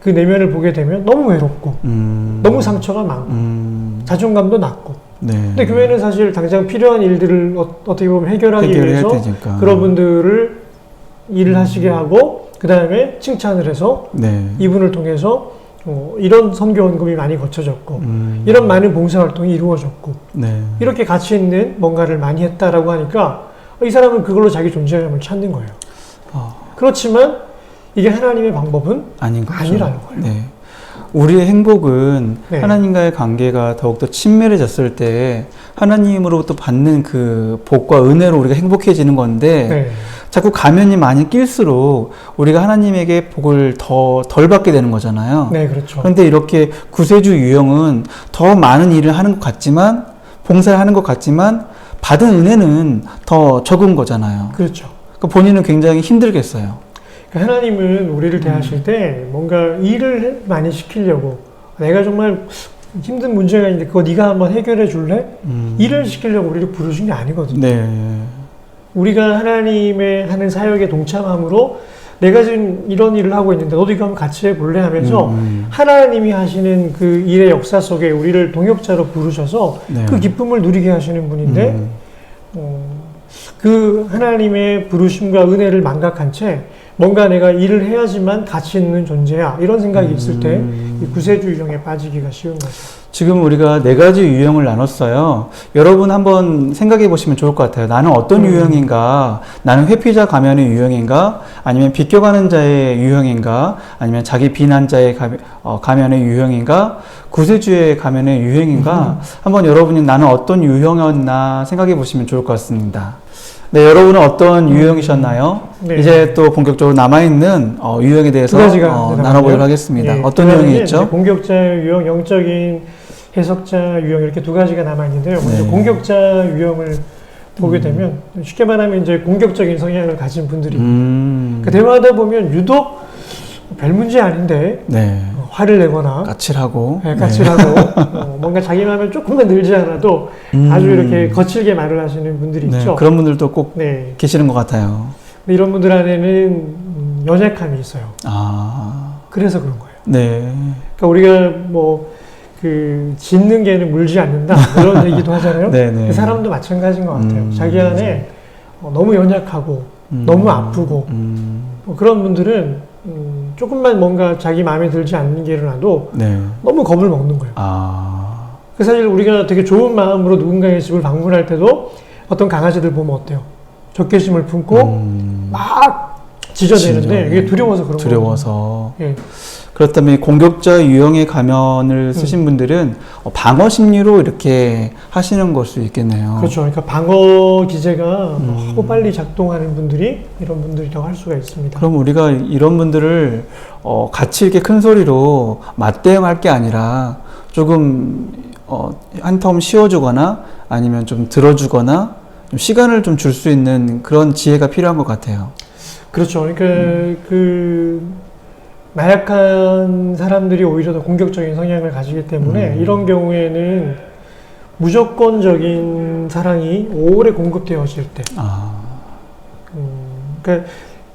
그 내면을 보게 되면 너무 외롭고 너무 상처가 많고 자존감도 낮고 네. 근데 교회는 사실 당장 필요한 일들을 어떻게 보면 해결하기 위해서 되니까. 그런 분들을 일을 하시게 하고 그 다음에 칭찬을 해서 네. 이분을 통해서 이런 선교 헌금이 많이 거쳐졌고 이런 많은 봉사활동이 이루어졌고 네. 이렇게 가치 있는 뭔가를 많이 했다라고 하니까 이 사람은 그걸로 자기 존재감을 찾는 거예요. 그렇지만 이게 하나님의 방법은 아닌 거죠. 아니라는 거예요. 네. 우리의 행복은 네. 하나님과의 관계가 더욱더 친밀해졌을 때 하나님으로부터 받는 그 복과 은혜로 우리가 행복해지는 건데 네. 자꾸 가면이 많이 낄수록 우리가 하나님에게 복을 더 덜 받게 되는 거잖아요. 네, 그렇죠. 그런데 이렇게 구세주 유형은 더 많은 일을 하는 것 같지만 봉사를 하는 것 같지만 받은 은혜는 더 적은 거잖아요. 그렇죠. 그러니까 본인은 굉장히 힘들겠어요. 하나님은 우리를 대하실 때 뭔가 일을 많이 시키려고 내가 정말 힘든 문제가 있는데 그거 네가 한번 해결해 줄래? 일을 시키려고 우리를 부르신 게 아니거든요. 네. 우리가 하나님의 하는 사역에 동참함으로 내가 지금 이런 일을 하고 있는데 너도 이거 한번 같이 해볼래 하면서 하나님이 하시는 그 일의 역사 속에 우리를 동역자로 부르셔서 네. 그 기쁨을 누리게 하시는 분인데 그 하나님의 부르심과 은혜를 망각한 채 뭔가 내가 일을 해야지만 가치 있는 존재야 이런 생각이 있을 때 이 구세주 유형에 빠지기가 쉬운 거죠. 지금 우리가 4가지 유형을 나눴어요. 여러분 한번 생각해 보시면 좋을 것 같아요. 나는 어떤 유형인가? 나는 회피자 가면의 유형인가? 아니면 비껴가는 자의 유형인가? 아니면 자기 비난자의 가면의 유형인가? 구세주의 가면의 유형인가? 한번 여러분이 나는 어떤 유형이었나 생각해 보시면 좋을 것 같습니다. 네, 여러분은 어떤 유형이셨나요? 네. 이제 또 본격적으로 남아있는 유형에 대해서 두 가지가 나눠보도록 하겠습니다. 네, 어떤 유형이 있죠? 공격자 유형, 영적인 해석자 유형 이렇게 두 가지가 남아있는데요. 먼저 네. 공격자 유형을 보게 되면 쉽게 말하면 이제 공격적인 성향을 가진 분들이 그 대화하다 보면 유독 별 문제 아닌데 네. 화를 내거나 까칠하고 까칠하고 뭔가 자기 마음에 조금만 늘지 않아도 아주 이렇게 거칠게 말을 하시는 분들이 네, 있죠. 그런 분들도 꼭 네. 계시는 것 같아요. 근데 이런 분들 안에는 연약함이 있어요. 그래서 그런 거예요. 네. 그러니까 우리가 짖는 개는 물지 않는다 이런 얘기도 하잖아요. 네. 그 사람도 마찬가지인 것 같아요. 자기 안에 너무 연약하고 너무 아프고 그런 분들은 조금만 뭔가 자기 마음에 들지 않는 게 일어나도 네. 너무 겁을 먹는 거예요. 사실 우리가 되게 좋은 마음으로 누군가의 집을 방문할 때도 어떤 강아지들 보면 어때요? 적개심을 품고 막 짖어대는데 이게 두려워서 그런 거예요. 두려워서. 예. 그렇다면 공격자 유형의 가면을 쓰신 분들은 방어 심리로 이렇게 하시는 걸 수 있겠네요. 그렇죠. 그러니까 방어 기제가 너무 빨리 작동하는 분들이 이런 분들이라고 할 수가 있습니다. 그럼 우리가 이런 분들을 같이 이렇게 큰 소리로 맞대응할 게 아니라 조금 한텀 쉬어주거나 아니면 좀 들어주거나 좀 시간을 좀 줄 수 있는 그런 지혜가 필요한 것 같아요. 그렇죠. 그러니까 나약한 사람들이 오히려 더 공격적인 성향을 가지기 때문에 이런 경우에는 무조건적인 사랑이 오래 공급되어질 때 그러니까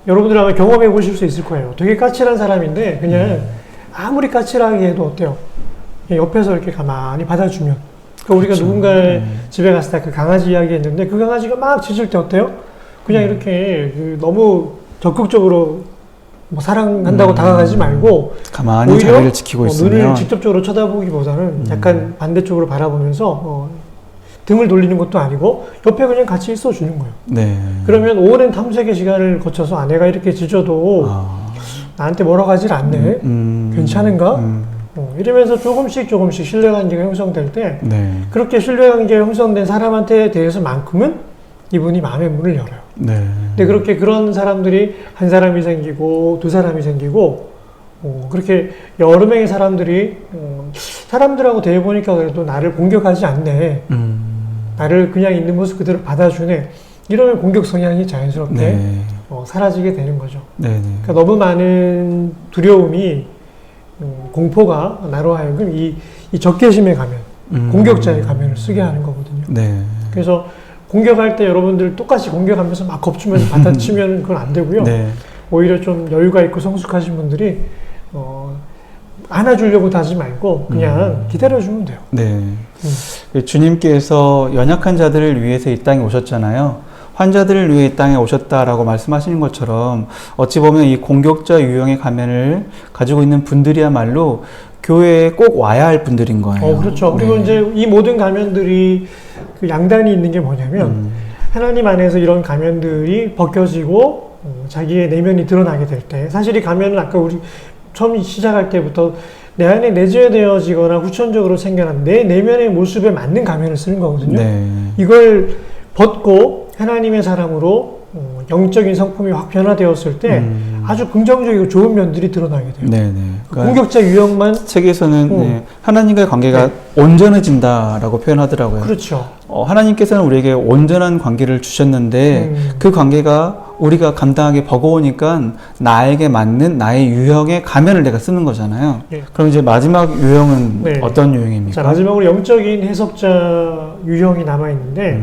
여러분들 아마 경험해 보실 수 있을 거예요. 되게 까칠한 사람인데 그냥 아무리 까칠하게 해도 어때요? 옆에서 이렇게 가만히 받아주면 그러니까 우리가 그렇죠. 누군가의 집에 갔을 때 그 강아지 이야기 했는데 그 강아지가 막 짖을 때 어때요? 그냥 이렇게 너무 적극적으로 사랑한다고 다가가지 말고 가만히 오히려 자리를 지키고 있으면 눈을 직접적으로 쳐다보기보다는 약간 반대쪽으로 바라보면서 등을 돌리는 것도 아니고 옆에 그냥 같이 있어주는 거예요. 네. 그러면 오랜 탐색의 시간을 거쳐서 아내가 이렇게 짖어도 나한테 뭐라고 하질 않네. 괜찮은가? 이러면서 조금씩 신뢰관계가 형성될 때 네. 그렇게 신뢰관계가 형성된 사람한테 대해서만큼은 이분이 마음의 문을 열어요. 네. 근데 그렇게 그런 사람들이 한 사람이 생기고 두 사람이 생기고 그렇게 여러 명의 사람들이 사람들하고 대해보니까 그래도 나를 공격하지 않네. 나를 그냥 있는 모습 그대로 받아주네. 이러면 공격 성향이 자연스럽게 네. 사라지게 되는 거죠. 네. 그러니까 너무 많은 두려움이 공포가 나로 하여금 이 적개심의 가면, 공격자의 가면을 쓰게 하는 거거든요. 네. 그래서 공격할 때 여러분들 똑같이 공격하면서 막 겁주면서 받아치면 그건 안 되고요. 네. 오히려 좀 여유가 있고 성숙하신 분들이 안아주려고 하지 말고 그냥 기다려주면 돼요. 네. 주님께서 연약한 자들을 위해서 이 땅에 오셨잖아요. 환자들을 위해 이 땅에 오셨다라고 말씀하시는 것처럼 어찌 보면 이 공격자 유형의 가면을 가지고 있는 분들이야말로 교회에 꼭 와야 할 분들인 거예요. 그렇죠. 그리고 네. 이제 이 모든 가면들이 그 양단이 있는 게 뭐냐면 하나님 안에서 이런 가면들이 벗겨지고 자기의 내면이 드러나게 될 때 사실 이 가면은 아까 우리 처음 시작할 때부터 내 안에 내재되어지거나 후천적으로 생겨난 내 내면의 모습에 맞는 가면을 쓰는 거거든요. 네. 이걸 벗고 하나님의 사람으로 영적인 성품이 확 변화되었을 때 아주 긍정적이고 좋은 면들이 드러나게 돼요. 네네. 그러니까 공격자 유형만 책에서는 네, 하나님과의 관계가 온전해진다라고 표현하더라고요. 그렇죠. 하나님께서는 우리에게 온전한 관계를 주셨는데 그 관계가 우리가 감당하기 버거우니까 나에게 맞는 나의 유형의 가면을 내가 쓰는 거잖아요. 네. 그럼 이제 마지막 유형은 네. 어떤 유형입니까? 자, 마지막으로 영적인 해석자 유형이 남아있는데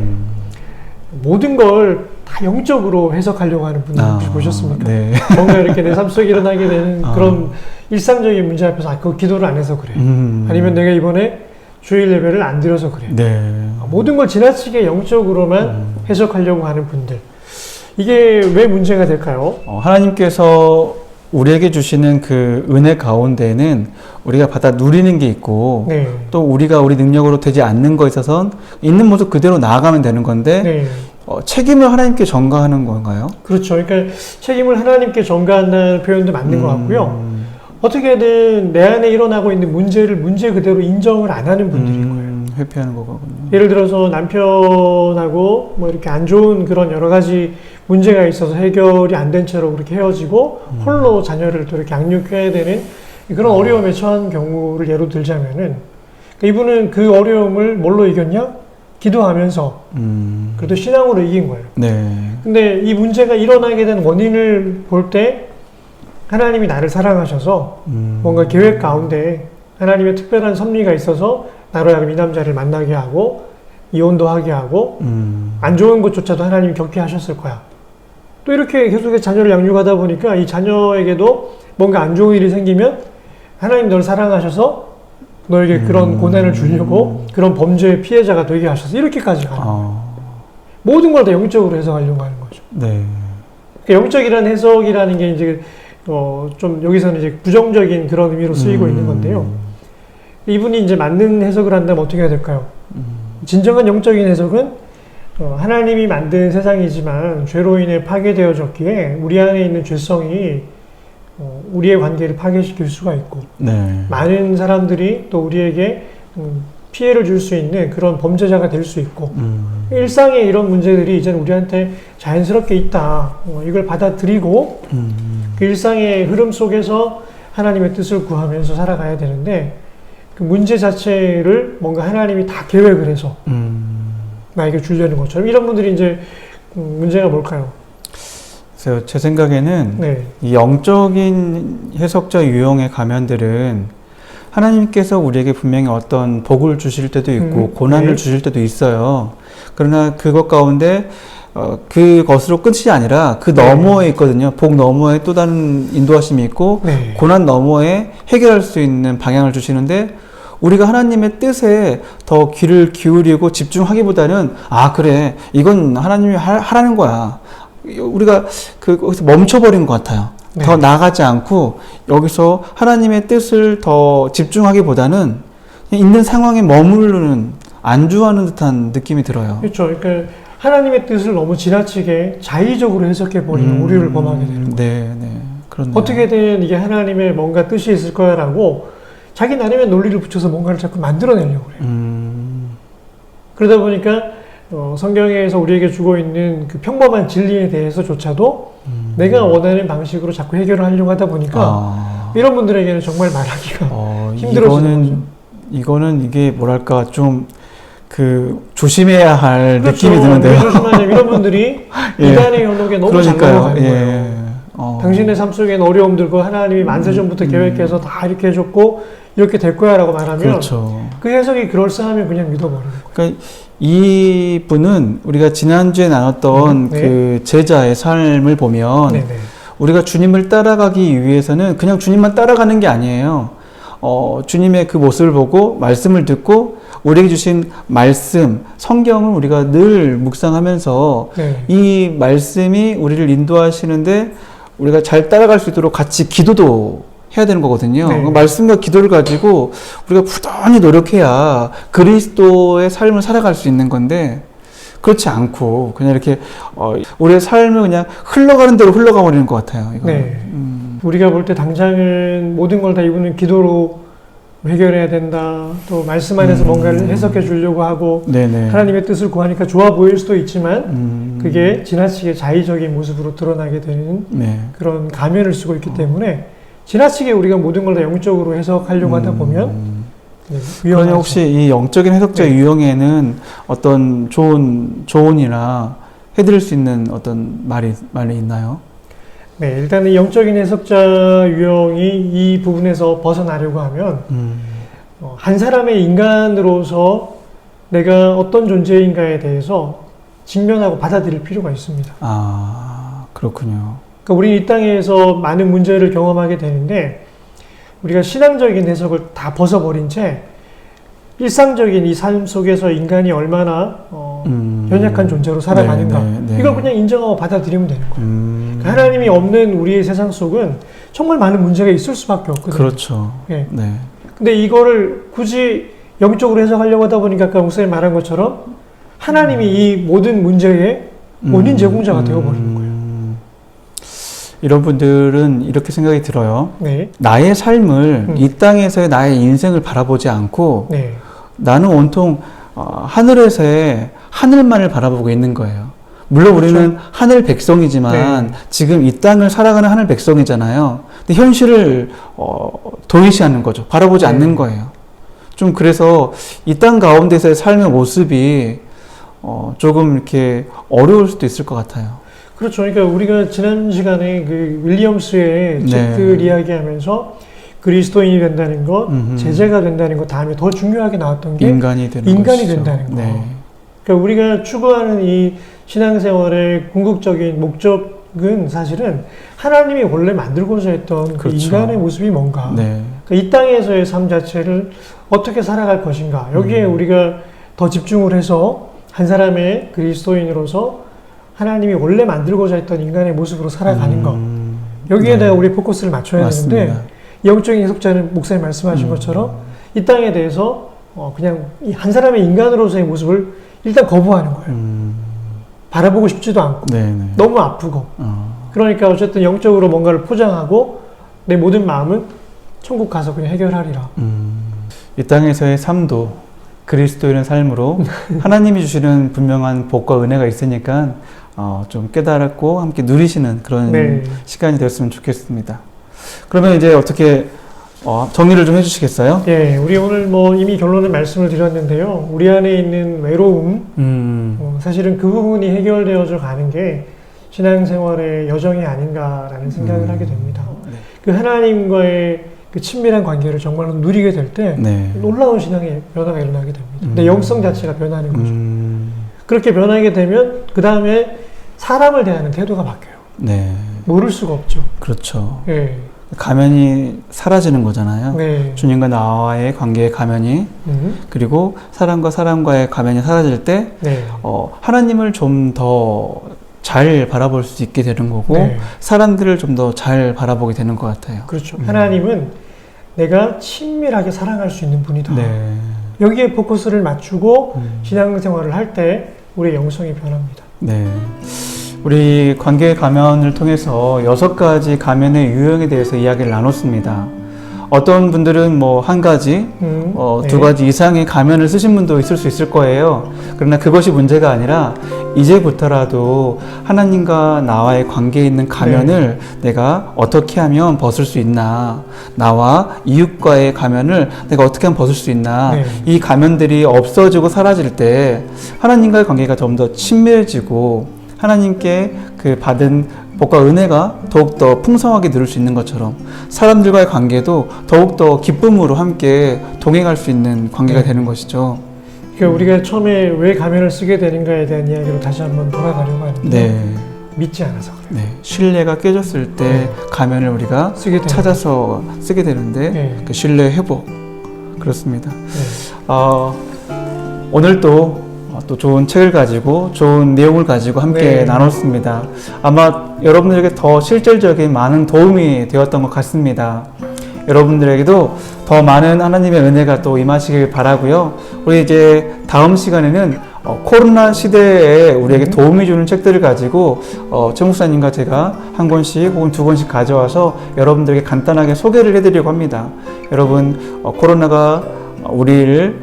모든 걸 다 영적으로 해석하려고 하는 분들 혹시 보셨습니까? 네. 뭔가 이렇게 내 삶 속에 일어나게 되는 그런 일상적인 문제 앞에서 그 기도를 안 해서 그래. 아니면 내가 이번에 주일 예배를 안 드려서 그래. 네. 모든 걸 지나치게 영적으로만 해석하려고 하는 분들. 이게 왜 문제가 될까요? 하나님께서 우리에게 주시는 그 은혜 가운데에는 우리가 받아 누리는 게 있고 네. 또 우리가 우리 능력으로 되지 않는 거에 있어서는 있는 모습 그대로 나아가면 되는 건데 네. 책임을 하나님께 전가하는 건가요? 그렇죠. 그러니까 책임을 하나님께 전가한다는 표현도 맞는 것 같고요. 어떻게든 내 안에 일어나고 있는 문제를 문제 그대로 인정을 안 하는 분들인 거예요. 회피하는 거거든요. 예를 들어서 남편하고 뭐 이렇게 안 좋은 그런 여러 가지 문제가 있어서 해결이 안 된 채로 그렇게 헤어지고 홀로 자녀를 또 이렇게 양육해야 되는 그런 어려움에 처한 경우를 예로 들자면은 그러니까 이분은 그 어려움을 뭘로 이겼냐? 기도하면서 그래도 신앙으로 이긴 거예요. 네. 근데 이 문제가 일어나게 된 원인을 볼 때 하나님이 나를 사랑하셔서 뭔가 계획 가운데 하나님의 특별한 섭리가 있어서 나로 하여금 이 남자를 만나게 하고 이혼도 하게 하고 안 좋은 것조차도 하나님이 겪게 하셨을 거야. 또 이렇게 계속해서 자녀를 양육하다 보니까 이 자녀에게도 뭔가 안 좋은 일이 생기면 하나님 널 사랑하셔서 너에게 그런 고난을 주려고 그런 범죄의 피해자가 되게 하셔서 이렇게까지 가요. 모든 걸 다 영적으로 해석하려고 하는 거죠. 네. 그러니까 영적이라는 해석이라는 게 이제 좀 여기서는 이제 부정적인 그런 의미로 쓰이고 있는 건데요. 이분이 이제 맞는 해석을 한다면 어떻게 해야 될까요? 진정한 영적인 해석은 하나님이 만든 세상이지만 죄로 인해 파괴되어졌기에 우리 안에 있는 죄성이 우리의 관계를 파괴시킬 수가 있고 네. 많은 사람들이 또 우리에게 피해를 줄 수 있는 그런 범죄자가 될 수 있고 일상의 이런 문제들이 이제는 우리한테 자연스럽게 있다. 이걸 받아들이고 그 일상의 흐름 속에서 하나님의 뜻을 구하면서 살아가야 되는데 그 문제 자체를 뭔가 하나님이 다 계획을 해서 나에게 주려는 것처럼 이런 분들이 이제 문제가 뭘까요? 그래서 제 생각에는 네. 이 영적인 해석자 유형의 가면들은 하나님께서 우리에게 분명히 어떤 복을 주실 때도 있고 고난을 네. 주실 때도 있어요. 그러나 그것 가운데 그것으로 끝이 아니라 그 너머에 있거든요. 복 너머에 또 다른 인도하심이 있고 네. 고난 너머에 해결할 수 있는 방향을 주시는데 우리가 하나님의 뜻에 더 귀를 기울이고 집중하기보다는 아 그래 이건 하나님이 하라는 거야. 우리가 거기서 멈춰버린 것 같아요. 네. 더 나아가지 않고 여기서 하나님의 뜻을 더 집중하기보다는 그냥 있는 상황에 머무르는 안주하는 듯한 느낌이 들어요. 그렇죠. 그러니까 하나님의 뜻을 너무 지나치게 자의적으로 해석해버리는 오류를 범하게 되는 거예요. 네, 네. 그렇네요. 어떻게든 이게 하나님의 뭔가 뜻이 있을 거야라고 자기 나름의 논리를 붙여서 뭔가를 자꾸 만들어내려고 그래요. 그러다 보니까 성경에서 우리에게 주고 있는 그 평범한 진리에 대해서조차도 내가 원하는 방식으로 자꾸 해결을 하려고 하다 보니까 이런 분들에게는 정말 말하기가 힘들어지는 거죠. 이거는 이게 뭐랄까 좀 조심해야 할 그렇죠. 느낌이 드는데요. 조심하냐면 이런 분들이 예. 이단의 연옥에 너무 잘 넘어가는 거예요. 당신의 삶 속에는 어려움들과 하나님이 만세전부터 계획해서 다 이렇게 해줬고 이렇게 될 거야 라고 말하면 그렇죠. 그 해석이 그럴싸하면 그냥 믿어버리는 거예요. 그러니까 이 분은 우리가 지난주에 나눴던 네. 그 제자의 삶을 보면 네네. 우리가 주님을 따라가기 위해서는 그냥 주님만 따라가는 게 아니에요. 주님의 그 모습을 보고 말씀을 듣고 우리에게 주신 말씀, 성경을 우리가 늘 묵상하면서 네. 이 말씀이 우리를 인도하시는데 우리가 잘 따라갈 수 있도록 같이 기도도 해야 되는 거거든요. 네. 말씀과 기도를 가지고 우리가 부단히 노력해야 그리스도의 삶을 살아갈 수 있는 건데 그렇지 않고 그냥 이렇게 우리의 삶을 그냥 흘러가는 대로 흘러가 버리는 것 같아요. 이거는. 네. 우리가 볼 때 당장은 모든 걸 다 이분은 기도로 해결해야 된다. 또 말씀 안에서 뭔가를 해석해 주려고 하고 네네. 하나님의 뜻을 구하니까 좋아 보일 수도 있지만 그게 지나치게 자의적인 모습으로 드러나게 되는 네. 그런 가면을 쓰고 있기 때문에 지나치게 우리가 모든 걸 다 영적으로 해석하려고 하다 보면 네, 그러니 혹시 이 영적인 해석자 네. 유형에는 어떤 조언이나 해드릴 수 있는 어떤 말이 있나요? 네, 일단 이 영적인 해석자 유형이 이 부분에서 벗어나려고 하면 한 사람의 인간으로서 내가 어떤 존재인가에 대해서 직면하고 받아들일 필요가 있습니다. 아, 그렇군요. 그러니까 우리 이 땅에서 많은 문제를 경험하게 되는데 우리가 신앙적인 해석을 다 벗어버린 채 일상적인 이 삶 속에서 인간이 얼마나 연약한 존재로 살아가는가 이걸 그냥 인정하고 받아들이면 되는 거예요. 그러니까 하나님이 없는 우리의 세상 속은 정말 많은 문제가 있을 수밖에 없거든요. 그렇죠. 예. 네. 근데 이거를 굳이 영적으로 해석하려고 하다 보니까 아까 목사님 말한 것처럼 하나님이 이 모든 문제의 원인 제공자가 되어버리는 거예요. 이런 분들은 이렇게 생각이 들어요. 네. 나의 삶을 이 땅에서의 나의 인생을 바라보지 않고 네. 나는 온통 하늘에서의 하늘만을 바라보고 있는 거예요. 물론 그렇죠. 우리는 하늘 백성이지만 네. 지금 이 땅을 살아가는 하늘 백성이잖아요. 근데 현실을 도외시하는 거죠. 바라보지 네. 않는 거예요. 좀 그래서 이 땅 가운데서의 삶의 모습이 조금 이렇게 어려울 수도 있을 것 같아요. 그렇죠. 그러니까 우리가 지난 시간에 그 윌리엄스의 네. 책들 이야기하면서 그리스도인이 된다는 것, 제자가 된다는 것 다음에 더 중요하게 나왔던 게 인간이 되는 인간이 것이죠. 된다는 거. 네. 그러니까 우리가 추구하는 이 신앙생활의 궁극적인 목적은 사실은 하나님이 원래 만들고자 했던 그 그렇죠. 인간의 모습이 뭔가, 네. 그러니까 이 땅에서의 삶 자체를 어떻게 살아갈 것인가, 여기에 우리가 더 집중을 해서 한 사람의 그리스도인으로서 하나님이 원래 만들고자 했던 인간의 모습으로 살아가는 것, 여기에 대해 우리 포커스를 맞춰야 맞습니다. 되는데, 영적인 해석자는 목사님 말씀하신 것처럼 이 땅에 대해서 그냥 이 한 사람의 인간으로서의 모습을 일단 거부하는 거예요. 바라보고 싶지도 않고 네네. 너무 아프고 그러니까 어쨌든 영적으로 뭔가를 포장하고 내 모든 마음은 천국 가서 그냥 해결하리라. 이 땅에서의 삶도 그리스도인의 삶으로 하나님이 주시는 분명한 복과 은혜가 있으니까 좀 깨달았고 함께 누리시는 그런 네. 시간이 되었으면 좋겠습니다. 그러면 이제 어떻게 정리를 좀 해주시겠어요? 예, 우리 오늘 뭐 이미 결론을 말씀을 드렸는데요. 우리 안에 있는 외로움, 사실은 그 부분이 해결되어져 가는 게 신앙생활의 여정이 아닌가라는 생각을 하게 됩니다. 네. 그 하나님과의 그 친밀한 관계를 정말로 누리게 될 때 네. 놀라운 신앙의 변화가 일어나게 됩니다. 내 영성 자체가 변하는 거죠. 그렇게 변하게 되면 그 다음에 사람을 대하는 태도가 바뀌어요. 네. 모를 수가 없죠. 그렇죠. 예. 가면이 사라지는 거잖아요. 네. 주님과 나와의 관계의 가면이 그리고 사람과 사람과의 가면이 사라질 때 네. 하나님을 좀 더 잘 바라볼 수 있게 되는 거고 네. 사람들을 좀 더 잘 바라보게 되는 것 같아요. 그렇죠. 하나님은 내가 친밀하게 사랑할 수 있는 분이다. 네. 여기에 포커스를 맞추고 신앙생활을 할 때 우리의 영성이 변합니다. 네. 우리 관계 가면을 통해서 6가지 가면의 유형에 대해서 이야기를 나눴습니다. 어떤 분들은 뭐 한 가지, 네. 2가지 이상의 가면을 쓰신 분도 있을 수 있을 거예요. 그러나 그것이 문제가 아니라 이제부터라도 하나님과 나와의 관계에 있는 가면을 내가 어떻게 하면 벗을 수 있나, 나와 이웃과의 가면을 내가 어떻게 하면 벗을 수 있나, 네. 이 가면들이 없어지고 사라질 때 하나님과의 관계가 좀 더 친밀해지고 하나님께 그 받은 복과 은혜가 더욱더 풍성하게 누릴 수 있는 것처럼 사람들과의 관계도 더욱더 기쁨으로 함께 동행할 수 있는 관계가 되는 것이죠. 그러니까 우리가 처음에 왜 가면을 쓰게 되는가에 대한 이야기로 다시 한번 돌아가려고 하는데 네. 믿지 않아서 그래요. 네. 신뢰가 깨졌을 때 가면을 우리가 쓰게 되는 찾아서 쓰게 되는데 네. 그 신뢰 회복 그렇습니다. 네. 오늘 또 좋은 책을 가지고 좋은 내용을 가지고 함께 네. 나눴습니다. 아마 여러분들에게 더 실질적인 많은 도움이 되었던 것 같습니다. 여러분들에게도 더 많은 하나님의 은혜가 또 임하시길 바라고요. 우리 이제 다음 시간에는 코로나 시대에 우리에게 도움이 주는 책들을 가지고 최 목사님과 제가 한 권씩 혹은 2권씩 가져와서 여러분들에게 간단하게 소개를 해드리려고 합니다. 여러분 코로나가 우리를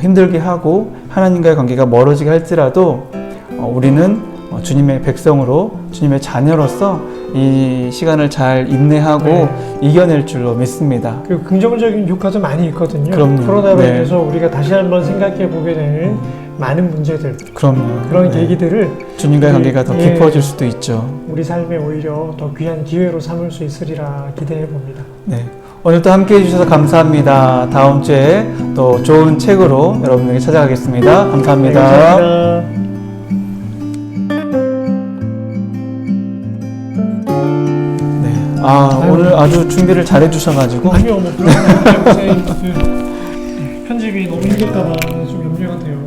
힘들게 하고 하나님과의 관계가 멀어지게 할지라도 우리는 주님의 백성으로 주님의 자녀로서 이 시간을 잘 인내하고 네. 이겨낼 줄로 믿습니다. 그 긍정적인 효과도 많이 있거든요. 그럼요. 코로나로 네. 인해서 우리가 다시 한번 생각해 보게 되는 많은 문제들, 그럼요. 그런 네. 계기들을 주님과의 관계가 더 예. 깊어질 수도 있죠. 우리 삶에 오히려 더 귀한 기회로 삼을 수 있으리라 기대해 봅니다. 네. 오늘도 함께 해주셔서 감사합니다. 다음 주에 또 좋은 책으로 여러분에게 찾아가겠습니다. 감사합니다. 네, 감사합니다. 오늘 아주 준비를 잘 해주셔가지고. 아니요, 뭐 그런 거 요새 편집이 너무 힘들까봐 좀 염려가 돼요.